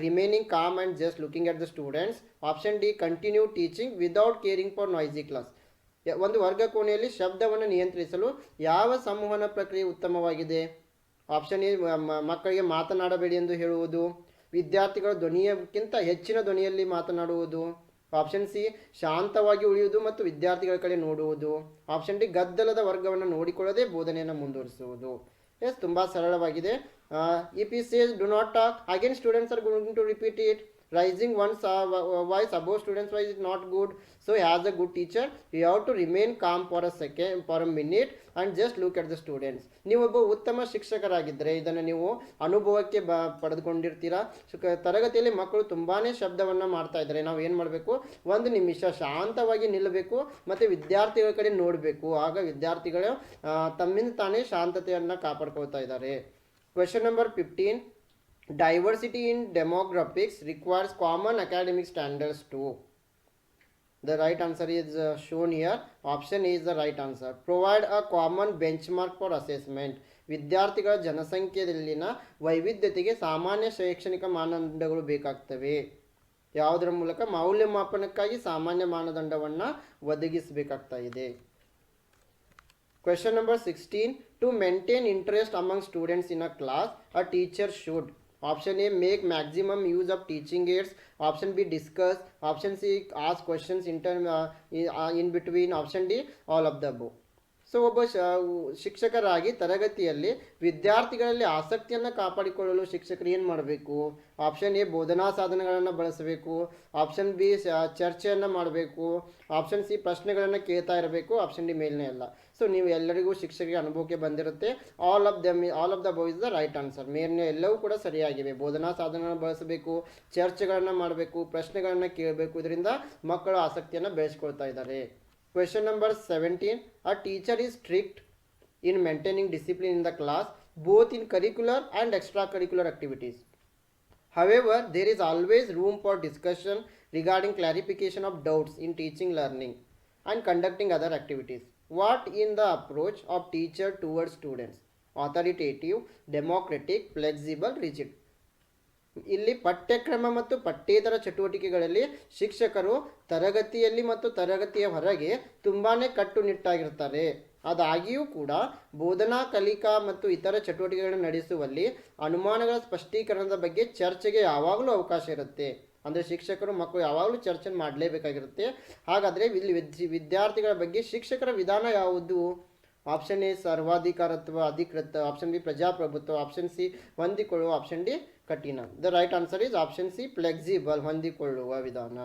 remaining calm and just looking at the students. Option D continue teaching without caring for noisy class. ಒಂದು ವರ್ಗ ಕೋಣೆಯಲ್ಲಿ ಶಬ್ದವನ್ನು ನಿಯಂತ್ರಿಸಲು ಯಾವ ಸಂವಹನ ಪ್ರಕ್ರಿಯೆ ಉತ್ತಮವಾಗಿದೆ? Option A ಮಕ್ಕಳಿಗೆ ಮಾತನಾಡಬೇಡಿ ಎಂದು ಹೇಳುವುದು, ವಿದ್ಯಾರ್ಥಿಗಳ ಧ್ವನಿಯಕ್ಕಿಂತ ಹೆಚ್ಚಿನ ಧ್ವನಿಯಲ್ಲಿ ಮಾತನಾಡುವುದು, ಆಪ್ಷನ್ ಸಿ ಶಾಂತವಾಗಿ ಉಳಿಯುವುದು ಮತ್ತು ವಿದ್ಯಾರ್ಥಿಗಳ ಕಡೆ ನೋಡುವುದು, ಆಪ್ಷನ್ ಡಿ ಗದ್ದಲದ ವರ್ಗವನ್ನು ನೋಡಿಕೊಳ್ಳದೆ ಬೋಧನೆಯನ್ನು ಮುಂದುವರಿಸುವುದು. ಎಸ್, ತುಂಬ ಸರಳವಾಗಿದೆ. If he says do not talk, again students are going to repeat it. Rising one's voice above students' voice is not good. So as a good teacher, you have to remain calm for a minute and just look at the students. ನೀವೊಬ್ಬ ಉತ್ತಮ ಶಿಕ್ಷಕರಾಗಿದ್ದರೆ ಇದನ್ನು ನೀವು ಅನುಭವಕ್ಕೆ ಪಡೆದುಕೊಂಡಿರ್ತೀರಾ. ತರಗತಿಯಲ್ಲಿ ಮಕ್ಕಳು ತುಂಬಾ ಶಬ್ದವನ್ನು ಮಾಡ್ತಾ ಇದ್ದಾರೆ, ನಾವು ಏನು ಮಾಡಬೇಕು, ಒಂದು ನಿಮಿಷ ಶಾಂತವಾಗಿ ನಿಲ್ಲಬೇಕು ಮತ್ತು ವಿದ್ಯಾರ್ಥಿಗಳ ಕಡೆ ನೋಡಬೇಕು. ಆಗ ವಿದ್ಯಾರ್ಥಿಗಳು ತಮ್ಮಿಂದ ತಾನೇ ಶಾಂತತೆಯನ್ನು ಕಾಪಾಡ್ಕೊಳ್ತಾ ಇದ್ದಾರೆ. Question number 15. Diversity in demographics requires common academic standards too. The right answer is shown here. Option A is the right answer. Provide a common benchmark for assessment. ವಿದ್ಯಾರ್ಥಿಗಳ ಜನಸಂಖ್ಯೆಯಲ್ಲಿನ ವೈವಿಧ್ಯತೆಗೆ ಸಾಮಾನ್ಯ ಶೈಕ್ಷಣಿಕ ಮಾನದಂಡಗಳು ಬೇಕಾಗ್ತವೆ. ಯಾವುದರ ಮೂಲಕ? ಮೌಲ್ಯಮಾಪನಕ್ಕಾಗಿ ಸಾಮಾನ್ಯ ಮಾನದಂಡವನ್ನು ಒದಗಿಸಬೇಕಾಗ್ತಾ ಇದೆ. Question number 16. To maintain interest among students in a class, a teacher should. Option A make maximum use of teaching aids. Option B discuss. Option C ask questions in between. Option D all of the above. So ಒಬ್ಬ ಶಿಕ್ಷಕರಾಗಿ ತರಗತಿಯಲ್ಲಿ ವಿದ್ಯಾರ್ಥಿಗಳಲ್ಲಿ ಆಸಕ್ತಿಯನ್ನು ಕಾಪಾಡಿಕೊಳ್ಳಲು ಶಿಕ್ಷಕರು ಏನು ಮಾಡಬೇಕು? Option A ಬೋಧನಾ ಸಾಧನಗಳನ್ನು ಬಳಸಬೇಕು, ಆಪ್ಷನ್ ಬಿ ಚರ್ಚೆಯನ್ನು ಮಾಡಬೇಕು, ಆಪ್ಷನ್ ಸಿ ಪ್ರಶ್ನೆಗಳನ್ನು ಕೇಳ್ತಾ ಇರಬೇಕು, ಆಪ್ಷನ್ ಡಿ ಮೇಲ್ನೇ ಎಲ್ಲ. ಸೊ ನೀವು ಎಲ್ಲರಿಗೂ ಶಿಕ್ಷಕರಿಗೆ ಅನುಭವಕ್ಕೆ ಬಂದಿರುತ್ತೆ. All of the above is the right answer. ಮೇಲ್ನೇ ಎಲ್ಲವೂ ಕೂಡ ಸರಿಯಾಗಿವೆ. ಬೋಧನಾ ಸಾಧನಗಳನ್ನು ಬಳಸಬೇಕು, ಚರ್ಚೆಗಳನ್ನು ಮಾಡಬೇಕು, ಪ್ರಶ್ನೆಗಳನ್ನು ಕೇಳಬೇಕು. ಇದರಿಂದ ಮಕ್ಕಳು ಆಸಕ್ತಿಯನ್ನು ಬೆಳೆಸ್ಕೊಳ್ತಾ ಇದ್ದಾರೆ. Question number 17. A teacher is strict in maintaining discipline in the class, both in curricular and extracurricular activities. However, there is always room for discussion regarding clarification of doubts in teaching, learning, and conducting other activities. What in the approach of teacher towards students? Authoritative, democratic, flexible, rigid. ಇಲ್ಲಿ ಪಠ್ಯಕ್ರಮ ಮತ್ತು ಪಠ್ಯೇತರ ಚಟುವಟಿಕೆಗಳಲ್ಲಿ ಶಿಕ್ಷಕರು ತರಗತಿಯಲ್ಲಿ ಮತ್ತು ತರಗತಿಯ ಹೊರಗೆ ತುಂಬಾ ಕಟ್ಟುನಿಟ್ಟಾಗಿರ್ತಾರೆ. ಆದಾಗಿಯೂ ಕೂಡ ಬೋಧನಾ, ಕಲಿಕಾ ಮತ್ತು ಇತರ ಚಟುವಟಿಕೆಗಳನ್ನು ನಡೆಸುವಲ್ಲಿ ಅನುಮಾನಗಳ ಸ್ಪಷ್ಟೀಕರಣದ ಬಗ್ಗೆ ಚರ್ಚೆಗೆ ಯಾವಾಗಲೂ ಅವಕಾಶ ಇರುತ್ತೆ. ಅಂದರೆ ಶಿಕ್ಷಕರು ಮಕ್ಕಳು ಯಾವಾಗಲೂ ಚರ್ಚೆ ಮಾಡಲೇಬೇಕಾಗಿರುತ್ತೆ. ಹಾಗಾದರೆ ಇಲ್ಲಿ ವಿದ್ಯಾರ್ಥಿಗಳ ಬಗ್ಗೆ ಶಿಕ್ಷಕರ ವಿಧಾನ ಯಾವುದು? ಆಪ್ಷನ್ ಎ ಸರ್ವಾಧಿಕಾರತ್ವ, ಅಧಿಕೃತ, ಆಪ್ಷನ್ ಬಿ ಪ್ರಜಾಪ್ರಭುತ್ವ, ಆಪ್ಷನ್ ಸಿ ಹೊಂದಿಕೊಳ್ಳುವ, ಆಪ್ಷನ್ ಡಿ ಕಠಿಣ. The right answer is option C flexible, ಹೊಂದಿಕೊಳ್ಳುವ ವಿಧಾನ.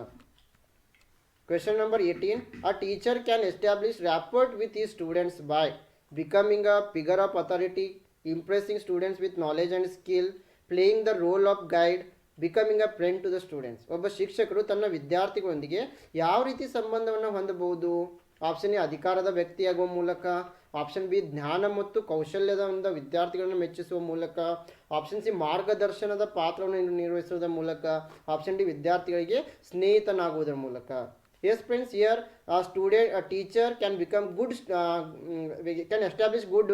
Question number 18. A teacher can establish rapport with ಈ students by becoming a figure of authority, impressing students with knowledge and skill, playing the role of guide, becoming a friend to the students. ಒಬ್ಬ ಶಿಕ್ಷಕರು ತನ್ನ ವಿದ್ಯಾರ್ಥಿಗಳೊಂದಿಗೆ ಯಾವ ರೀತಿ ಸಂಬಂಧವನ್ನು ಹೊಂದಬಹುದು? Option A ಅಧಿಕಾರದ ವ್ಯಕ್ತಿಯಾಗುವ ಮೂಲಕ, ಆಪ್ಷನ್ ಬಿ ಜ್ಞಾನ ಮತ್ತು ಕೌಶಲ್ಯದ ವಿದ್ಯಾರ್ಥಿಗಳನ್ನು ಮೆಚ್ಚಿಸುವ ಮೂಲಕ, ಆಪ್ಷನ್ ಸಿ ಮಾರ್ಗದರ್ಶನದ ಪಾತ್ರವನ್ನು ನಿರ್ವಹಿಸುವುದರ ಮೂಲಕ, ಆಪ್ಷನ್ ಡಿ ವಿದ್ಯಾರ್ಥಿಗಳಿಗೆ ಸ್ನೇಹಿತನಾಗುವುದರ ಮೂಲಕ. Yes friends, here a teacher can become good, can establish good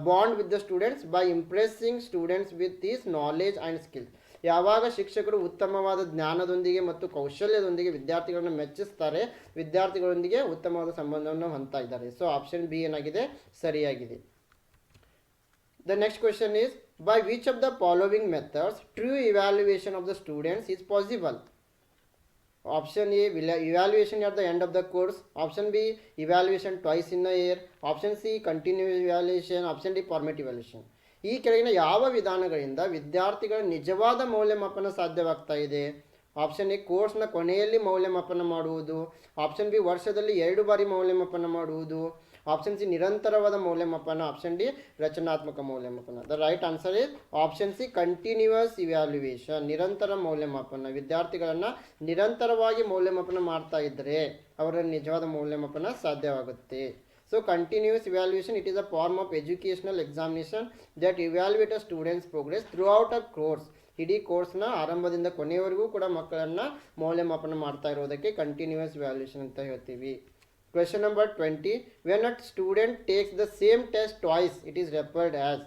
bond with the students by impressing students with his knowledge and skills. ಯಾವಾಗ ಶಿಕ್ಷಕರು ಉತ್ತಮವಾದ ಜ್ಞಾನದೊಂದಿಗೆ ಮತ್ತು ಕೌಶಲ್ಯದೊಂದಿಗೆ ವಿದ್ಯಾರ್ಥಿಗಳನ್ನು ಮೆಚ್ಚಿಸ್ತಾರೆ, ವಿದ್ಯಾರ್ಥಿಗಳೊಂದಿಗೆ ಉತ್ತಮವಾದ ಸಂಬಂಧವನ್ನು ಹೊಂದ್ತಾ ಇದ್ದಾರೆ. ಸೊ ಆಪ್ಷನ್ ಬಿ ಏನಾಗಿದೆ, ಸರಿಯಾಗಿದೆ. The next question is, by which of the following methods true evaluation of the students is possible? Option A, evaluation at the end of the course. Option B, evaluation twice in a year. Option C, continuous evaluation. Option D, formative evaluation. ಈ ಕೆಳಗಿನ ಯಾವ ವಿಧಾನಗಳಿಂದ ವಿದ್ಯಾರ್ಥಿಗಳ ನಿಜವಾದ ಮೌಲ್ಯಮಾಪನ ಸಾಧ್ಯವಾಗ್ತಾ ಇದೆ? Option A, ಕೋರ್ಸ್ನ ಕೊನೆಯಲ್ಲಿ ಮೌಲ್ಯಮಾಪನ ಮಾಡುವುದು. ಆಪ್ಷನ್ ಬಿ, ವರ್ಷದಲ್ಲಿ 2 ಬಾರಿ ಮೌಲ್ಯಮಾಪನ ಮಾಡುವುದು. ಆಪ್ಷನ್ ಸಿ, ನಿರಂತರವಾದ ಮೌಲ್ಯಮಾಪನ. ಆಪ್ಷನ್ ಡಿ, ರಚನಾತ್ಮಕ ಮೌಲ್ಯಮಾಪನ. The right answer is option C, continuous evaluation, ನಿರಂತರ ಮೌಲ್ಯಮಾಪನ. ವಿದ್ಯಾರ್ಥಿಗಳನ್ನು ನಿರಂತರವಾಗಿ ಮೌಲ್ಯಮಾಪನ ಮಾಡ್ತಾ ಇದ್ದರೆ ಅವರ ನಿಜವಾದ ಮೌಲ್ಯಮಾಪನ ಸಾಧ್ಯವಾಗುತ್ತೆ. So continuous evaluation, it is a form of educational examination that evaluate a student's progress throughout a course. ಇಡೀ ಕೋರ್ಸ್ನ ಆರಂಭದಿಂದ ಕೊನೆಯವರೆಗೂ ಕೂಡ ಮಕ್ಕಳನ್ನು ಮೌಲ್ಯಮಾಪನ ಮಾಡ್ತಾ ಇರೋದಕ್ಕೆ ಕಂಟಿನ್ಯೂಯಸ್ ವ್ಯಾಲ್ಯೂಯೇಷನ್ ಅಂತ ಹೇಳ್ತೀವಿ. Question number 20, when a student takes the same test twice it is referred as.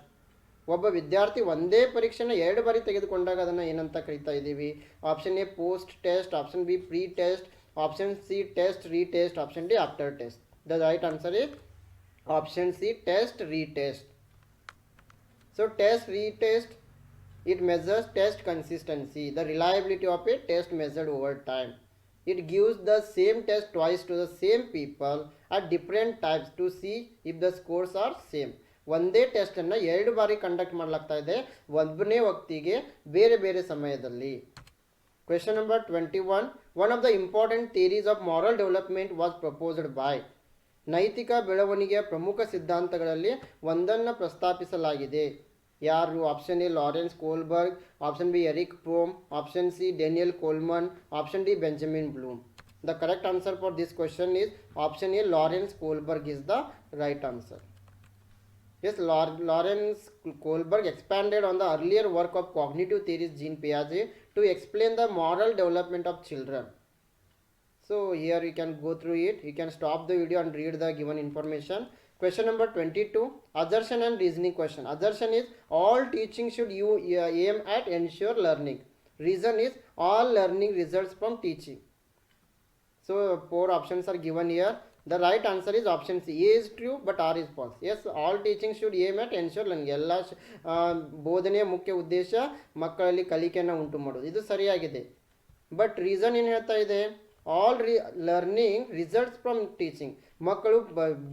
ಒಬ್ಬ ವಿದ್ಯಾರ್ಥಿ ಒಂದೇ ಪರೀಕ್ಷೆನ 2 ಬಾರಿ ತೆಗೆದುಕೊಂಡಾಗ ಅದನ್ನು ಏನಂತ ಕರಿತಾ ಇದ್ದೀವಿ? Option A, post test. Option B, pre test. Option C, test retest. Option D, after test. The right answer is option C, test retest. So test retest, it measures test consistency, the reliability of a test measured over time. It gives the same test twice to the same people at different times to see if the scores are same. ಒಂದೇ ಟೆಸ್ಟನ್ನು 2 ಬಾರಿ conduct ಮಾಡಲಾಗ್ತಾ ಇದೆ ಒಬ್ಬನೇ ವ್ಯಕ್ತಿಗೆ ಬೇರೆ ಬೇರೆ ಸಮಯದಲ್ಲಿ. Question number 21, one of the important theories of moral development was proposed by. ನೈತಿಕ ಬೆಳವಣಿಗೆಯ ಪ್ರಮುಖ ಸಿದ್ಧಾಂತಗಳಲ್ಲಿ ಒಂದನ್ನು ಪ್ರಸ್ತಾಪಿಸಲಾಗಿದೆ. ಯಾರು? Option A, Lawrence Kohlberg. Option B, Erich Fromm. Option C, Daniel Goleman. Option D, Benjamin Bloom. The correct answer for this question is option A, Lawrence Kohlberg is the right answer. Yes, Lawrence Kohlberg expanded on the earlier work of cognitive theorist Jean Piaget to explain the moral development of children. So here you can go through it. You can stop the video and read the given information. Question number 22, assertion and reasoning question. Assertion is all teaching should you aim at ensure learning. Reason is all learning results from teaching. So 4 options are given here. The right answer is option C. A is true but R is false. Yes, all teaching should aim at ensure learning. ಎಲ್ಲ ಬೋಧನೆಯ ಮುಖ್ಯ ಉದ್ದೇಶ ಮಕ್ಕಳಲ್ಲಿ ಕಲಿಕೆಯನ್ನು ಉಂಟು ಮಾಡೋದು, ಇದು ಸರಿಯಾಗಿದೆ. ಬಟ್ ರೀಸನ್ ಏನು ಹೇಳ್ತಾ ಇದೆ? All learning results from teaching. ಮಕ್ಕಳು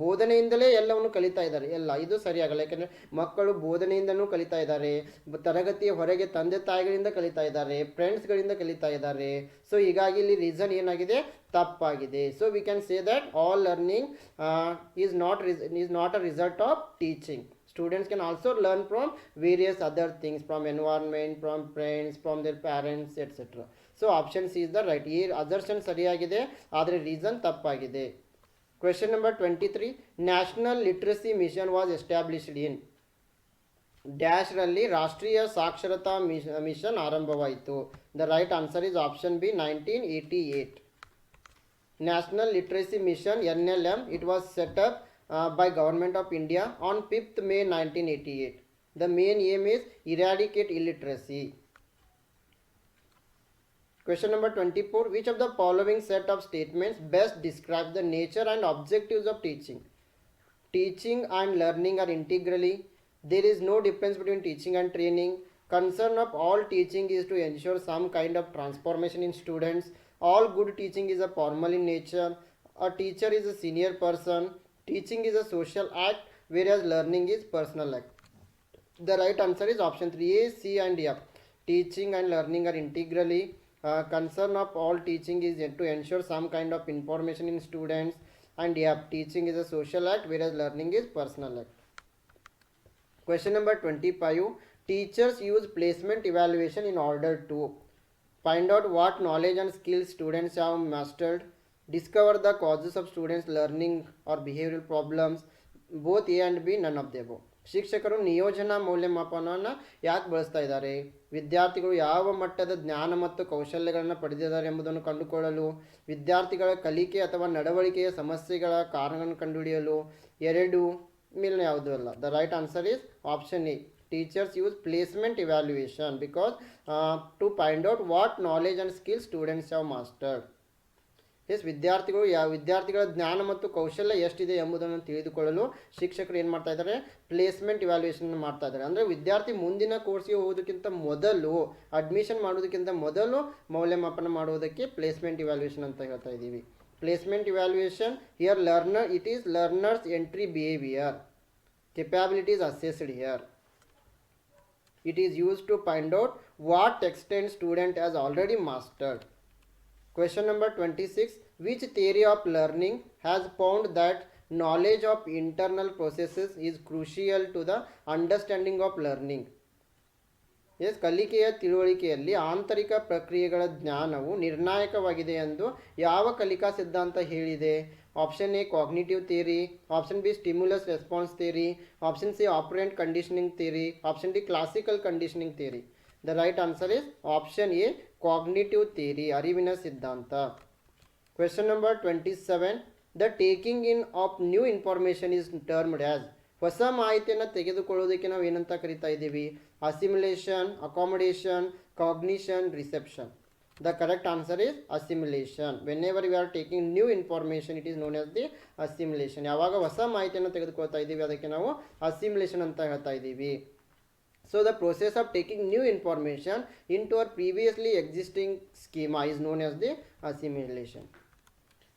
ಬೋಧನೆಯಿಂದಲೇ ಎಲ್ಲವನ್ನು ಕಲಿತಾ ಇದ್ದಾರೆ, ಎಲ್ಲ ಇದು ಸರಿಯಾಗಲ್ಲ. ಯಾಕೆಂದರೆ ಮಕ್ಕಳು ಬೋಧನೆಯಿಂದನೂ ಕಲಿತಾ ಇದ್ದಾರೆ, ತರಗತಿಯ ಹೊರಗೆ ತಂದೆ ತಾಯಿಗಳಿಂದ ಕಲಿತಾ ಇದ್ದಾರೆ, ಫ್ರೆಂಡ್ಸ್ಗಳಿಂದ ಕಲಿತಾ ಇದ್ದಾರೆ. ಸೊ ಹೀಗಾಗಿ ಇಲ್ಲಿ ರೀಸನ್ ಏನಾಗಿದೆ? ತಪ್ಪಾಗಿದೆ. So we can say that all learning is not a result of teaching. Students can also learn from various other things, from environment, from friends, from their parents, etc. So option C is the right. Here assertion ಸರಿಯಾಗಿದೆ, ಆದರೆ reason ತಪ್ಪಾಗಿದೆ. Question number 23, National Literacy Mission was established in dash ರಲ್ಲಿ ರಾಷ್ಟ್ರೀಯ ಸಾಕ್ಷರತಾ mission ಆರಂಭವಾಯಿತು. The right answer is option B, 1988. National Literacy Mission, NLM, it was set up by Government of India on 5th May 1988. The main aim is eradicate illiteracy. Question number 24, which of the following set of statements best describe the nature and objectives of teaching? Teaching and learning are integrally. There is no difference between teaching and training. Concern of all teaching is to ensure some kind of transformation in students. All good teaching is a formal in nature. A teacher is a senior person. Teaching is a social act, whereas learning is personal act. The right answer is option 3, A, C and F. Teaching and learning are integrally. Concern of all teaching is to ensure some kind of information in students. And F, teaching is a social act, whereas learning is personal act. Question number 25, teachers use placement evaluation in order to find out what knowledge and skills students have mastered, discover the causes of students learning or behavioral problems, both A and B, none of the above. ಶಿಕ್ಷಕರು ನಿಯೋಜನಾ ಮೌಲ್ಯಮಾಪನವನ್ನು ಯಾಕೆ ಬಳಸ್ತಾ ಇದ್ದಾರೆ? ವಿದ್ಯಾರ್ಥಿಗಳು ಯಾವ ಮಟ್ಟದ ಜ್ಞಾನ ಮತ್ತು ಕೌಶಲ್ಯಗಳನ್ನು ಪಡೆದಿದ್ದಾರೆ ಎಂಬುದನ್ನು ಕಂಡುಕೊಳ್ಳಲು, ವಿದ್ಯಾರ್ಥಿಗಳ ಕಲಿಕೆ ಅಥವಾ ನಡವಳಿಕೆಯ ಸಮಸ್ಯೆಗಳ ಕಾರಣಗಳನ್ನು ಕಂಡುಹಿಡಿಯಲು. 2 ಮೇಲಿನ ಯಾವುದೂ ಅಲ್ಲ. The right answer is option A, Teachers use placement evaluation because to find out what knowledge and skills students have mastered. Yes ವಿದ್ಯಾರ್ಥಿಗಳ ಜ್ಞಾನ ಮತ್ತು ಕೌಶಲ್ಯ ಎಷ್ಟಿದೆ ಎಂಬುದನ್ನು ತಿಳಿದುಕೊಳ್ಳಲು ಶಿಕ್ಷಕರು ಏನು ಮಾಡ್ತಾ ಇದ್ದಾರೆ, ಪ್ಲೇಸ್ಮೆಂಟ್ ಇವ್ಯಾಲ್ಯೂಯೇಷನ್ ಮಾಡ್ತಾ ಇದ್ದಾರೆ. ಅಂದರೆ ವಿದ್ಯಾರ್ಥಿ ಮುಂದಿನ ಕೋರ್ಸ್ಗೆ ಹೋಗೋದಕ್ಕಿಂತ ಮೊದಲು, ಅಡ್ಮಿಷನ್ ಮಾಡೋದಕ್ಕಿಂತ ಮೊದಲು ಮೌಲ್ಯಮಾಪನ ಮಾಡುವುದಕ್ಕೆ ಪ್ಲೇಸ್ಮೆಂಟ್ ಇವ್ಯಾಲ್ಯೂಯೇಷನ್ ಅಂತ ಹೇಳ್ತಾ ಇದ್ದೀವಿ. Placement evaluation here it is learners entry behaviour, capabilities assessed here. It is used to find out what extent student has already mastered. Question number 26. Which theory of learning has found that knowledge of internal processes is crucial to the understanding of learning? Yes, ಕಲಿಕೆಯ ತಿಳುವಳಿಕೆಯಲ್ಲಿ ಆಂತರಿಕ ಪ್ರಕ್ರಿಯೆಗಳ ಜ್ಞಾನವು ನಿರ್ಣಾಯಕವಾಗಿದೆ ಎಂದು ಯಾವ ಕಲಿಕಾ ಸಿದ್ಧಾಂತ ಹೇಳಿದೆ? Option A cognitive theory, option B stimulus response theory, option C operant conditioning theory, option D classical conditioning theory. The right answer is option A cognitive theory, ಅರಿವಿನ ಸಿದ್ಧಾಂತ. Question number 27. The taking in of new information is termed as. ಹೊಸ ಮಾಹಿತಿಯನ್ನು ತೆಗೆದುಕೊಳ್ಳೋದಕ್ಕೆ ನಾವು ಏನಂತ ಕರಿತಾ ಇದ್ದೀವಿ? Assimilation, accommodation, cognition, reception. The correct answer is assimilation. Whenever we are taking new information, it is known as the assimilation. ಯಾವಾಗ ಹೊಸ ಮಾಹಿತಿಯನ್ನು ತೆಗೆದುಕೊಳ್ತಾ ಇದ್ದೀವಿ ಅದಕ್ಕೆ ನಾವು assimilation ಅಂತ ಹೇಳ್ತಾ ಇದ್ದೀವಿ. So the process of taking new information into our previously existing schema is known as the assimilation.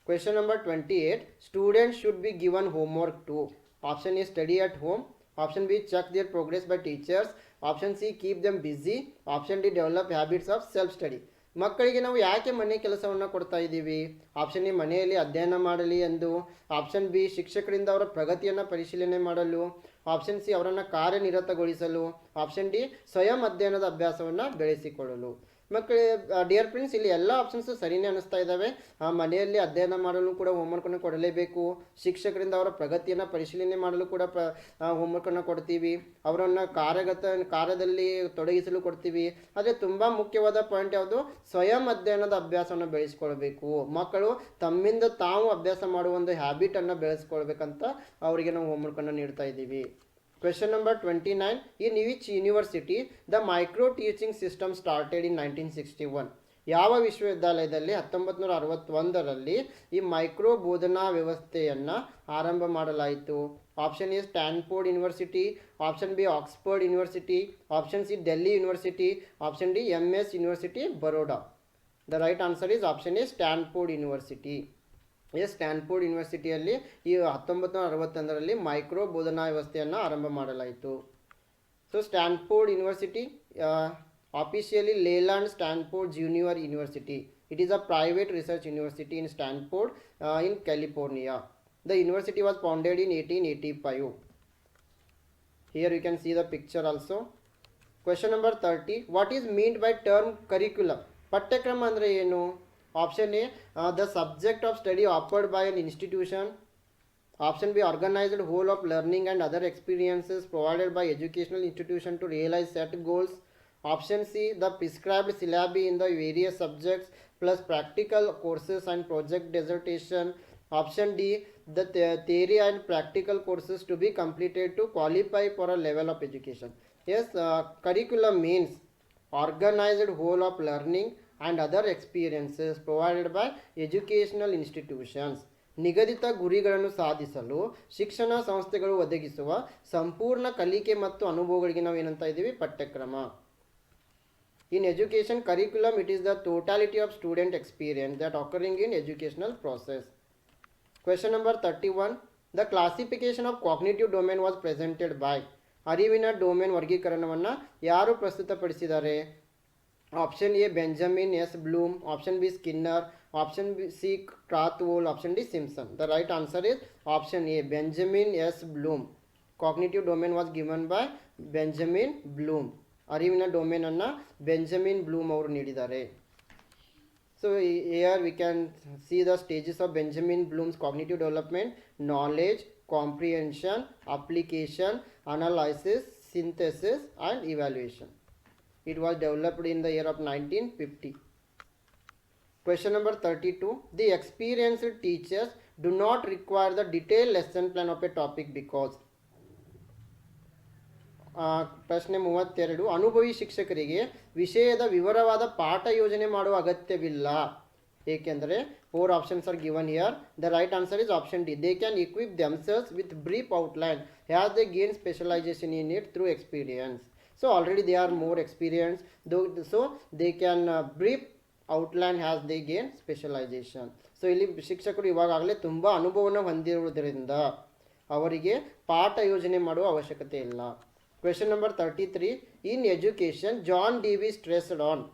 Question number 28. Students should be given homework too. Option A, study at home. Option B, check their progress by teachers. Option C, keep them busy. Option D, develop habits of self-study. ಮಕ್ಕಳಿಗೆ ನಾವು ಯಾಕೆ ಮನೆ ಕೆಲಸವನ್ನು ಕೊಡ್ತಾ ಇದ್ದೀವಿ? Option A, ಮನೆಯಲ್ಲಿ ಅಧ್ಯಯನ ಮಾಡಲಿ ಎಂದು. ಆಪ್ಷನ್ ಬಿ, ಶಿಕ್ಷಕರಿಂದ ಅವರ ಪ್ರಗತಿಯನ್ನು ಪರಿಶೀಲನೆ ಮಾಡಲು. ಆಪ್ಷನ್ ಸಿ, ಅವರನ್ನು ಕಾರ್ಯನಿರತಗೊಳಿಸಲು. ಆಪ್ಷನ್ ಡಿ, ಸ್ವಯಂ ಅಧ್ಯಯನದ ಅಭ್ಯಾಸವನ್ನು ಬೆಳೆಸಿಕೊಳ್ಳಲು. ಮಕ್ಕಳೇ, ಡಿಯರ್ ಫ್ರೆಂಡ್ಸ್, ಇಲ್ಲಿ ಎಲ್ಲ ಆಪ್ಷನ್ಸು ಸರಿಯೇ ಅನ್ನಿಸ್ತಾ ಇದ್ದಾವೆ. ಮನೆಯಲ್ಲಿ ಅಧ್ಯಯನ ಮಾಡಲು ಕೂಡ ಹೋಮ್ವರ್ಕನ್ನು ಕೊಡಲೇಬೇಕು. ಶಿಕ್ಷಕರಿಂದ ಅವರ ಪ್ರಗತಿಯನ್ನು ಪರಿಶೀಲನೆ ಮಾಡಲು ಕೂಡ ಹೋಮ್ವರ್ಕನ್ನು ಕೊಡ್ತೀವಿ. ಅವರನ್ನು ಕಾರ್ಯದಲ್ಲಿ ತೊಡಗಿಸಲು ಕೊಡ್ತೀವಿ. ಆದರೆ ತುಂಬ ಮುಖ್ಯವಾದ ಪಾಯಿಂಟ್ ಯಾವುದು? ಸ್ವಯಂ ಅಧ್ಯಯನದ ಅಭ್ಯಾಸವನ್ನು ಬೆಳೆಸ್ಕೊಳ್ಬೇಕು. ಮಕ್ಕಳು ತಮ್ಮಿಂದ ತಾವು ಅಭ್ಯಾಸ ಮಾಡುವ ಒಂದು ಹ್ಯಾಬಿಟನ್ನು ಬೆಳೆಸ್ಕೊಳ್ಬೇಕಂತ ಅವರಿಗೆ ನಾವು ಹೋಮ್ವರ್ಕನ್ನು ನೀಡ್ತಾ ಇದ್ದೀವಿ. Question number 29. In which university the micro teaching system started in 1961? ಯಾವ ವಿಶ್ವವಿದ್ಯಾಲಯದಲ್ಲಿ 1961ರಲ್ಲಿ ಈ ಮೈಕ್ರೋ ಬೋಧನಾ ವ್ಯವಸ್ಥೆಯನ್ನು ಆರಂಭ ಮಾಡಲಾಯಿತು? Option A, Stanford University. Option B, Oxford University. Option C, Delhi University. Option D, MS University, Baroda. The right answer is option A, Stanford University. Stanford ಯೂನಿವರ್ಸಿಟಿಯಲ್ಲಿ ಈ 1961ರಲ್ಲಿ ಮೈಕ್ರೋ ಬೋಧನಾ ವ್ಯವಸ್ಥೆಯನ್ನು ಆರಂಭ ಮಾಡಲಾಯಿತು. So Stanford University officially Leland Stanford Junior University. It is a private research university in Stanford in California. The university was founded in 1885. Here you can see the picture also. Question number 30. What is meant by term curriculum? ಪಠ್ಯಕ್ರಮ ಅಂದರೆ ಏನು? Option A, the subject of study offered by an institution. Option B, organized whole of learning and other experiences provided by educational institution to realize set goals. Option C, the prescribed syllabi in the various subjects plus practical courses and project dissertation. Option D, the theory and practical courses to be completed to qualify for a level of education. Yes, curriculum means organized whole of learning and other experiences provided by educational institutions. ನಿಗದಿತ ಗುರಿಗಳನ್ನು ಸಾಧಿಸಲು ಶಿಕ್ಷಣ ಸಂಸ್ಥೆಗಳು ಒದಗಿಸುವ ಸಂಪೂರ್ಣ ಕಲಿಕೆ ಮತ್ತು ಅನುಭವಗಳಿಗೆ ನಾವು ಏನಂತ ಇದ್ದೀವಿ? ಪಠ್ಯಕ್ರಮ. In education curriculum, it is the totality of student experience that occurring in educational process. Question number 31. The classification of cognitive domain was presented by. ಅರಿವಿನ ಡೊಮೇನ್ ವರ್ಗೀಕರಣವನ್ನು ಯಾರು ಪ್ರಸ್ತುತಪಡಿಸಿದ್ದಾರೆ? Option A, Benjamin S Bloom. Option B, Skinner. Option C, Krathwohl. Option D, Simpson. The right answer is option A, Benjamin S Bloom. Cognitive domain was given by Benjamin Bloom. ಅರಿವಿನ ಡೊಮೇನನ್ನು Benjamin Bloom ಅವರು ನೀಡಿದ್ದಾರೆ. So here we can see the stages of Benjamin Bloom's cognitive development: knowledge, comprehension, application, analysis, synthesis and evaluation. It was developed in the year of 1950. Question number 32. The experienced teachers do not require the detailed lesson plan of a topic because. ಪ್ರಶ್ನೆ 32, ಅನುಭವಿ ಶಿಕ್ಷಕರಿಗೆ ವಿಷಯದ ವಿವರವಾದ ಪಾಠ ಯೋಜನೆ ಮಾಡುವ ಅಗತ್ಯವಿಲ್ಲ, ಏಕೆಂದರೆ 4 options are given here. The right answer is option D. They can equip themselves with brief outline as they gain specialization in it through experience. So already they are more experienced, though, so they can brief outline as they gain specialization. So ಇಲ್ಲಿ ಶಿಕ್ಷಕರು ಇವಾಗಲೇ ತುಂಬ ಅನುಭವವನ್ನು ಹೊಂದಿರುವುದರಿಂದ ಅವರಿಗೆ ಪಾಠ ಯೋಜನೆ ಮಾಡುವ ಅವಶ್ಯಕತೆ ಇಲ್ಲ. Question number 33, in education John Dewey stressed on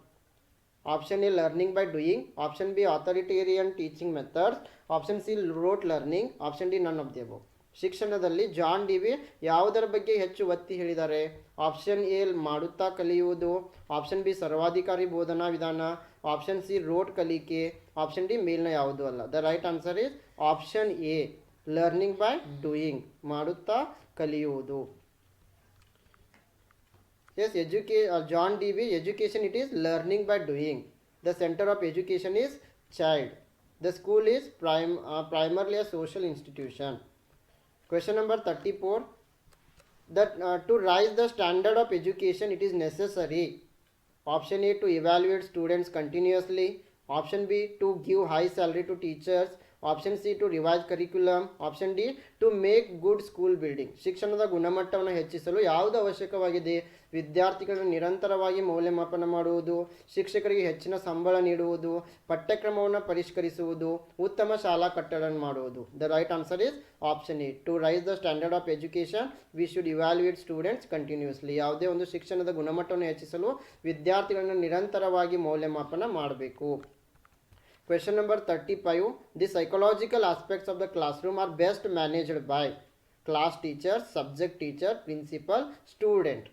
option A learning by doing, option B authoritarian teaching methods, option C rote learning, option D none of the above. ಶಿಕ್ಷಣದಲ್ಲಿ ಜಾನ್ ಡಿ ವಿ ಯಾವುದರ ಬಗ್ಗೆ ಹೆಚ್ಚು ಒತ್ತಿ ಹೇಳಿದ್ದಾರೆ? Option A ಮಾಡುತ್ತಾ ಕಲಿಯುವುದು, option B ಸರ್ವಾಧಿಕಾರಿ ಬೋಧನಾ ವಿಧಾನ, ಆಪ್ಷನ್ ಸಿ ರೋಟ್ ಕಲಿಕೆ, ಆಪ್ಷನ್ ಡಿ ಮೇಲ್ನ ಯಾವುದೂ ಅಲ್ಲ. The right answer is option A learning by doing, ಮಾಡುತ್ತಾ ಕಲಿಯುವುದು. Yes, John Dewey, education it is learning by doing. The center of education is child. The school is primarily a social institution. Question number 34, that to rise the standard of education it is necessary. Option A, to evaluate students continuously. Option B, to give high salary to teachers. Option C to revise curriculum, option D to make good school building. ಶಿಕ್ಷಣದ ಗುಣಮಟ್ಟವನ್ನು ಹೆಚ್ಚಿಸಲು ಯಾವುದು ಅವಶ್ಯಕವಾಗಿದೆ? ವಿದ್ಯಾರ್ಥಿಗಳನ್ನು ನಿರಂತರವಾಗಿ ಮೌಲ್ಯಮಾಪನ ಮಾಡುವುದು, ಶಿಕ್ಷಕರಿಗೆ ಹೆಚ್ಚಿನ ಸಂಬಳ ನೀಡುವುದು, ಪಠ್ಯಕ್ರಮವನ್ನು ಪರಿಷ್ಕರಿಸುವುದು, ಉತ್ತಮ ಶಾಲಾ ಕಟ್ಟಡ ಮಾಡುವುದು. The right answer is option A, to raise the standard of education we should evaluate students continuously. ಯಾವುದೇ ಒಂದು ಶಿಕ್ಷಣದ ಗುಣಮಟ್ಟವನ್ನು ಹೆಚ್ಚಿಸಲು ವಿದ್ಯಾರ್ಥಿಗಳನ್ನು ನಿರಂತರವಾಗಿ ಮೌಲ್ಯಮಾಪನ ಮಾಡಬೇಕು. Question number 35, the psychological aspects of the classroom are best managed by class teacher, subject teacher, principal, student.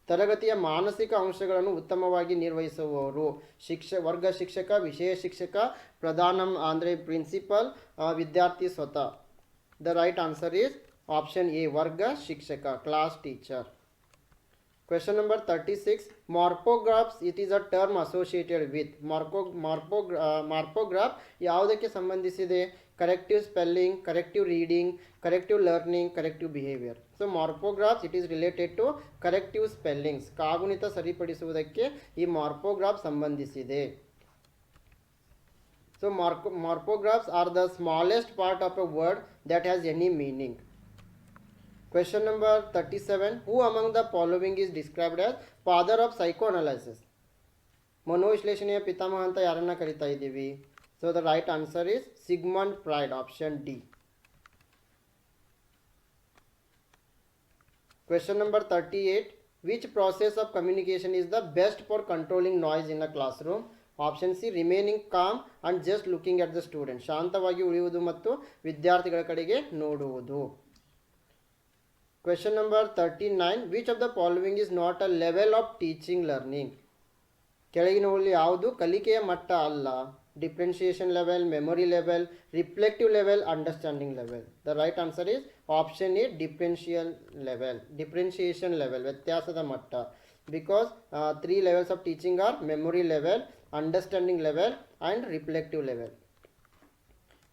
ತರಗತಿಯ ಮಾನಸಿಕ ಅಂಶಗಳನ್ನು ಉತ್ತಮವಾಗಿ ನಿರ್ವಹಿಸುವವರು ವರ್ಗ ಶಿಕ್ಷಕ, ವಿಷಯ ಶಿಕ್ಷಕ, ಪ್ರಧಾನ ಅಂದರೆ ಪ್ರಿನ್ಸಿಪಲ್, ವಿದ್ಯಾರ್ಥಿ ಸ್ವತಃ. The right answer is option A, ವರ್ಗ ಶಿಕ್ಷಕ, class teacher. Question number 36, morphographs it is a term associated with. Morphograph ಯಾವುದಕ್ಕೆ ಸಂಬಂಧಿಸಿದೆ? Corrective spelling, corrective reading, corrective learning, corrective behaviour. So morphographs it is related to corrective spellings, ಕಾಗುಣಿತ ಸರಿಪಡಿಸುವುದಕ್ಕೆ ಈ morphograph ಸಂಬಂಧಿಸಿದೆ. So morphographs are the smallest part of a word that has any meaning. Question number 37, who among the following is described as father of psychoanalysis? ಮನೋವಿಶ್ಲೇಷಣೆಯ ಪಿತಾಮಹ ಅಂತ ಯಾರನ್ನ ಕರಿತಾ ಇದ್ದೀವಿ? So the right answer is Sigmund Freud, option D. Question number 38, which process of communication is the best for controlling noise in a classroom? Option C remaining com and just looking at the student, ಶಾಂತವಾಗಿ ಉಳಿಯುವುದು ಮತ್ತು ವಿದ್ಯಾರ್ಥಿಗಳ ಕಡೆಗೆ ನೋಡುವುದು. Question number 39, which of the following is not a level of teaching learning? ಕೆಳಗಿನವುಗಳಲ್ಲಿ ಯಾವುದು ಕಲಿಕೆಯ ಮಟ್ಟ ಅಲ್ಲ? Differentiation level, memory level, reflective level, understanding level. The right answer is option A, differentiation level, ವ್ಯತ್ಯಾಸದ ಮಟ್ಟ. Because 3 levels of teaching R memory level, understanding level and reflective level.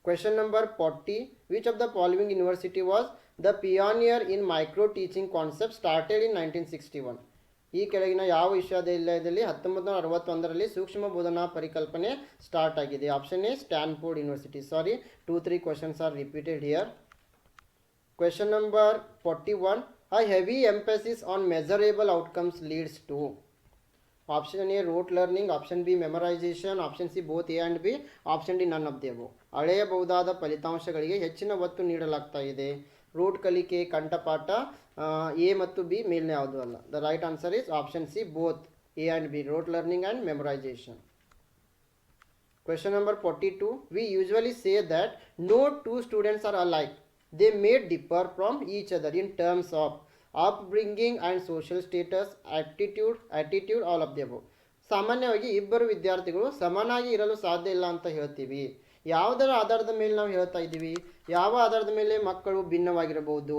Question number 40, which of the following university was the pioneer in micro teaching concept started in 1961? ಈ ಕೆಳಗಿನ ಯಾವ ವಿಶ್ವವಿದ್ಯಾಲಯದಲ್ಲಿ 1961ರಲ್ಲಿ ಸೂಕ್ಷ್ಮ ಬೋಧನಾ ಪರಿಕಲ್ಪನೆ start ಆಗಿದೆ? Option A, Stanford university. Sorry, 2-3 questions are repeated here. Question number 41, a heavy emphasis on measurable outcomes leads to. Option A rote learning, option B memorisation, option C both A and B, option D none of the above. ಅಳೆಯಬಹುದಾದ ಫಲಿತಾಂಶಗಳಿಗೆ ಹೆಚ್ಚಿನ ಒತ್ತು ನೀಡಲಾಗ್ತಾ ಇದೆ. Root ಕಲಿಕೆ, ಕಂಠಪಾಠ, A ಮತ್ತು B, ಮೇಲ್ನ ಯಾವುದೂ ಅಲ್ಲ. The right answer is option C both A and B, wrote learning and memorisation. Question number 42, we usually say that no two students are alike. They may differ from each other in terms of upbringing and social status, attitude, all of the above. ಸಾಮಾನ್ಯವಾಗಿ ಇಬ್ಬರು ವಿದ್ಯಾರ್ಥಿಗಳು ಸಮನಾಗಿ ಇರಲು ಸಾಧ್ಯ ಇಲ್ಲ ಅಂತ ಹೇಳ್ತೀವಿ. ಯಾವುದರ ಆಧಾರದ ಮೇಲೆ ನಾವು ಹೇಳ್ತಾ ಇದ್ದೀವಿ? ಯಾವ ಆಧಾರದ ಮೇಲೆ ಮಕ್ಕಳು ಭಿನ್ನವಾಗಿರಬಹುದು?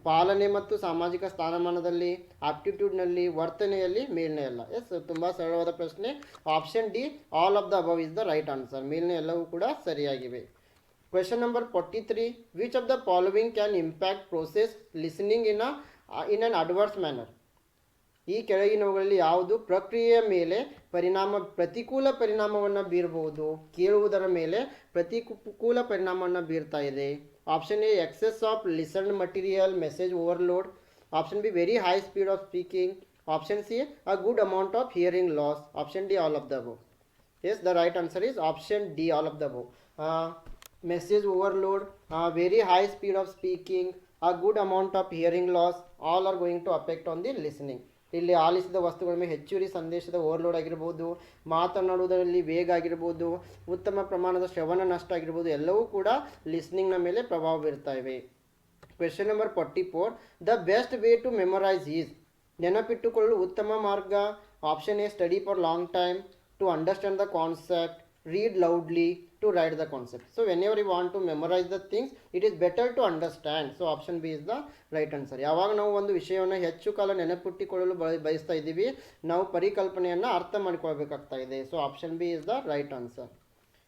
ಪಾಲನೆ ಮತ್ತು ಸಾಮಾಜಿಕ ಸ್ಥಾನಮಾನದಲ್ಲಿ, ಆಪ್ಟಿಟ್ಯೂಡ್ನಲ್ಲಿ, ವರ್ತನೆಯಲ್ಲಿ, ಮೇಲ್ನೇ ಎಲ್ಲ. ಎಸ್, ತುಂಬ ಸರಳವಾದ ಪ್ರಶ್ನೆ. Option D, all of the above is the right answer. ಮೇಲ್ನೇ ಎಲ್ಲವೂ ಕೂಡ ಸರಿಯಾಗಿವೆ. Question number 43, which of the following can impact process listening in an adverse manner? ಈ ಕೆಳಗಿನವುಗಳಲ್ಲಿ ಯಾವುದು ಪ್ರಕ್ರಿಯೆಯ ಮೇಲೆ ಪ್ರತಿಕೂಲ ಪರಿಣಾಮವನ್ನು ಬೀರಬಹುದು? ಕೇಳುವುದರ ಮೇಲೆ ಪ್ರತಿಕೂಲ ಪರಿಣಾಮವನ್ನು ಬೀರ್ತಾ ಇದೆ. Option A excess of listened material, message overload. Option B very high speed of speaking. Option C a good amount of hearing loss. Option D all of the above. Yes, the right answer is option D, all of the above. Message overload, very high speed of speaking, a good amount of hearing loss, all are going to affect on the listening. ಇಲ್ಲಿ ಆಲಿಸಿದ ವಸ್ತುಗಳ ಮೇಲೆ ಹೆಚ್ಚುವರಿ ಸಂದೇಶದ overload ಆಗಿರ್ಬೋದು, ಮಾತನಾಡುವುದರಲ್ಲಿ ವೇಗ ಆಗಿರ್ಬೋದು, ಉತ್ತಮ ಪ್ರಮಾಣದ ಶ್ರವಣ ನಷ್ಟ ಆಗಿರ್ಬೋದು, ಎಲ್ಲವೂ ಕೂಡ ಲಿಸ್ನಿಂಗ್ನ ಮೇಲೆ ಪ್ರಭಾವ ಬೀರ್ತಾ ಇವೆ. Question number 44, the best way to memorise is. ನೆನಪಿಟ್ಟುಕೊಳ್ಳಲು ಉತ್ತಮ ಮಾರ್ಗ. Option A study for long time, to understand the concept, read loudly, to write the concept. So whenever you want to memorize the things, it is better to understand. So option B is the right answer. ಯಾವಾಗ ನಾವು ಒಂದು ವಿಷಯವನ್ನು ಹೆಚ್ಚು ಕಾಲ ನೆನಪಿಟ್ಟುಕೊಳ್ಳಲು ಬಯಸ್ತಾ ಇದ್ದೀವಿ, ನಾವು ಪರಿಕಲ್ಪನೆಯನ್ನು ಅರ್ಥ ಮಾಡಿಕೊಳ್ಬೇಕಾಗ್ತಾ ಇದೆ. So option B is the right answer.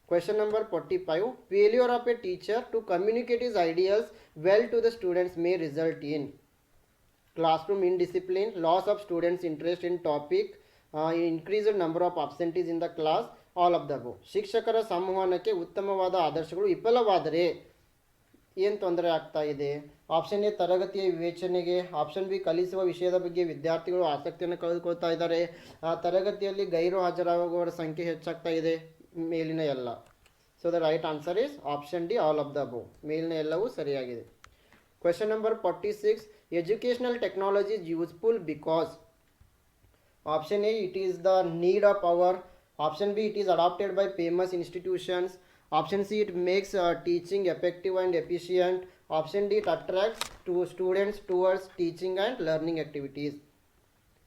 Question number 45, failure of a teacher to communicate his ideas well to the students may result in classroom indiscipline, loss of students' interest in topic, increased number of absentees in the class, all of the above. ಶಿಕ್ಷಕರ ಸಂವಹನಕ್ಕೆ ಉತ್ತಮವಾದ ಆದರ್ಶಗಳು ವಿಫಲವಾದರೆ ಏನು ತೊಂದರೆ ಆಗ್ತಾ ಇದೆ? Option A ತರಗತಿಯ ವಿವೇಚನೆಗೆ. ಆಪ್ಷನ್ ಬಿ ಕಲಿಸುವ ವಿಷಯದ ಬಗ್ಗೆ ವಿದ್ಯಾರ್ಥಿಗಳು ಆಸಕ್ತಿಯನ್ನು ಕಳೆದುಕೊಳ್ತಾ ಇದ್ದಾರೆ. ತರಗತಿಯಲ್ಲಿ ಗೈರು ಹಾಜರಾಗುವವರ ಸಂಖ್ಯೆ ಹೆಚ್ಚಾಗ್ತಾ ಇದೆ. ಮೇಲಿನ ಎಲ್ಲ. So the right answer is option D, all of the above. ಮೇಲಿನ ಎಲ್ಲವೂ ಸರಿಯಾಗಿದೆ. Question number 46, educational technology is useful because. Option A, it is the need of hour. Option B, it is adopted by famous institutions. Option C, it makes teaching effective and efficient. Option D, it attracts students towards teaching and learning activities.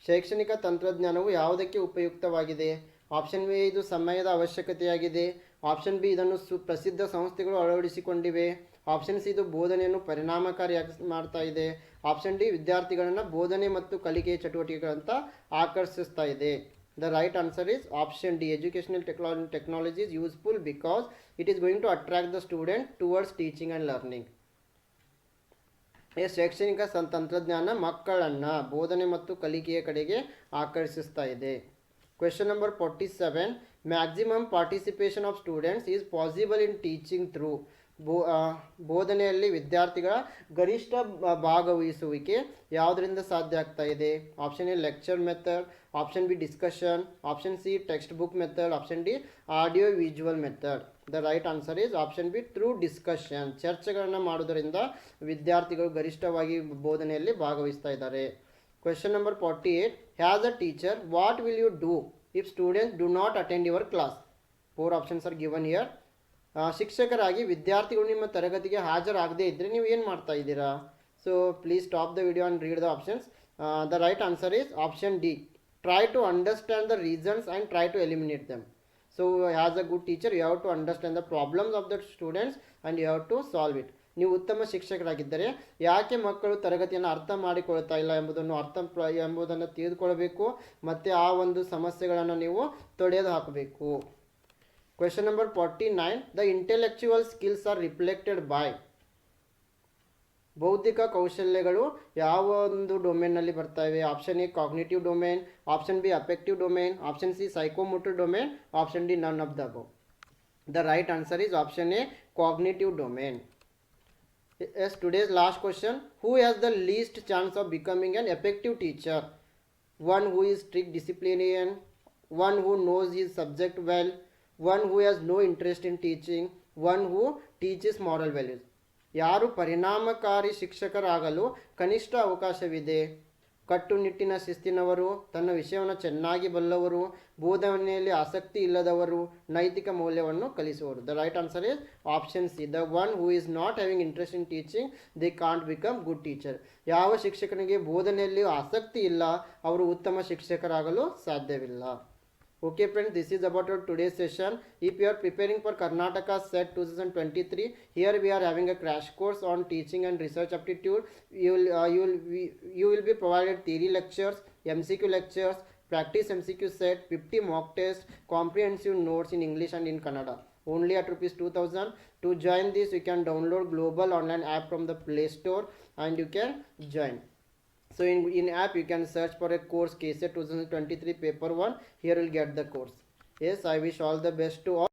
ಶೈಕ್ಷಣಿಕ ತಂತ್ರಜ್ಞಾನವು ಯಾವುದಕ್ಕೆ ಉಪಯುಕ್ತವಾಗಿದೆ? Option A, ಇದು ಸಮಯದ ಅವಶ್ಯಕತೆಯಾಗಿದೆ. Option B, ಇದನ್ನು ಪ್ರಸಿದ್ಧ ಸಂಸ್ಥೆಗಳು ಅಳವಡಿಸಿಕೊಂಡಿವೆ. ಆಪ್ಷನ್ ಸಿ, ಇದು ಬೋಧನೆಯನ್ನು ಪರಿಣಾಮಕಾರಿಯಾಗಿ ಮಾಡ್ತಾ ಇದೆ. ಆಪ್ಷನ್ ಡಿ, ವಿದ್ಯಾರ್ಥಿಗಳನ್ನು ಬೋಧನೆ ಮತ್ತು ಕಲಿಕೆಯ ಚಟುವಟಿಕೆಗಳಂತ ಆಕರ್ಷಿಸ್ತಾ ಇದೆ. The right answer is option D, educational technology is useful because it is going to attract the student towards teaching and learning. ಶೈಕ್ಷಣಿಕ ತಂತ್ರಜ್ಞಾನ ಮಕ್ಕಳನ್ನು ಬೋಧನೆ ಮತ್ತು ಕಲಿಕೆಯ ಕಡೆಗೆ ಆಕರ್ಷಿಸ್ತಾ ಇದೆ. Question number 47, maximum participation of students is possible in teaching through. ಬೋಧನೆಯಲ್ಲಿ ವಿದ್ಯಾರ್ಥಿಗಳ ಗರಿಷ್ಠ ಭಾಗವಹಿಸುವಿಕೆ ಯಾವುದರಿಂದ ಸಾಧ್ಯ ಆಗ್ತಾ ಇದೆ? Option A lecture method, option B discussion, option C text book method, option D audio visual method. The right answer is option B, through discussion. ಚರ್ಚೆಗಳನ್ನು ಮಾಡೋದರಿಂದ ವಿದ್ಯಾರ್ಥಿಗಳು ಗರಿಷ್ಠವಾಗಿ ಬೋಧನೆಯಲ್ಲಿ ಭಾಗವಹಿಸ್ತಾ ಇದ್ದಾರೆ. Question number 48, has a teacher, what will you do if students do not attend your class? 4 options are given here. ಶಿಕ್ಷಕರಾಗಿ ವಿದ್ಯಾರ್ಥಿಗಳು ನಿಮ್ಮ ತರಗತಿಗೆ ಹಾಜರಾಗದೇ ಇದ್ದರೆ ನೀವು ಏನು ಮಾಡ್ತಾ ಇದ್ದೀರಾ? So please stop the video and read the options. The right answer is option D, try to understand the reasons and try to eliminate them. So as a good teacher you have to understand the problems of the students and you have to solve it. ನೀವು ಉತ್ತಮ ಶಿಕ್ಷಕರಾಗಿದ್ದರೆ ಯಾಕೆ ಮಕ್ಕಳು ತರಗತಿಯನ್ನು ಅರ್ಥ ಮಾಡಿಕೊಳ್ತಾ ಇಲ್ಲ ಎಂಬುದನ್ನು ತಿಳಿದುಕೊಳ್ಬೇಕು ಮತ್ತು ಆ ಒಂದು ಸಮಸ್ಯೆಗಳನ್ನು ನೀವು ತೊಡೆದು ಹಾಕಬೇಕು. Question number 49, the intellectual skills are reflected by. ಬೌದ್ಧಿಕ ಕೌಶಲ್ಯಗಳು ಯಾವ ಒಂದು ಡೊಮೇನ್ನಲ್ಲಿ ಬರ್ತಾ ಇವೆ? Option A cognitive domain, option B affective domain, option C psychomotor domain, option D none of the above. The right answer is option A cognitive domain. Yes, today's last question, who has the least chance of becoming an effective teacher? One who is strict disciplinarian, one who knows his subject well, one who has no interest in teaching, one who teaches moral values. ಯಾರು ಪರಿಣಾಮಕಾರಿ ಶಿಕ್ಷಕರಾಗಲು ಕನಿಷ್ಠ ಅವಕಾಶವಿದೆ? ಕಟ್ಟುನಿಟ್ಟಿನ ಶಿಸ್ತಿನವರು, ತನ್ನ ವಿಷಯವನ್ನು ಚೆನ್ನಾಗಿ ಬಲ್ಲವರು, ಬೋಧನೆಯಲ್ಲಿ ಆಸಕ್ತಿ ಇಲ್ಲದವರು, ನೈತಿಕ ಮೌಲ್ಯವನ್ನು ಕಲಿಸುವರು. The right answer is option C, the one who is not having interest in teaching they can't become good teacher. ಯಾವ ಶಿಕ್ಷಕನಿಗೆ ಬೋಧನೆಯಲ್ಲಿ ಆಸಕ್ತಿ ಇಲ್ಲ ಅವರು ಉತ್ತಮ ಶಿಕ್ಷಕರಾಗಲು ಸಾಧ್ಯವಿಲ್ಲ. Okay friends, this is about our today's session. If you are preparing for Karnataka SET 2023, here we are having a crash course on teaching and research aptitude. You will be provided theory lectures, MCQ lectures, practice MCQ set, 50 mock tests, comprehensive notes in English and in Kannada. Only at ₹2000. To join this, you can download Global Online app from the Play Store and you can join. So in app you can search for a course KCET 2023 paper 1. Here you'll get the course. Yes, I wish all the best to all.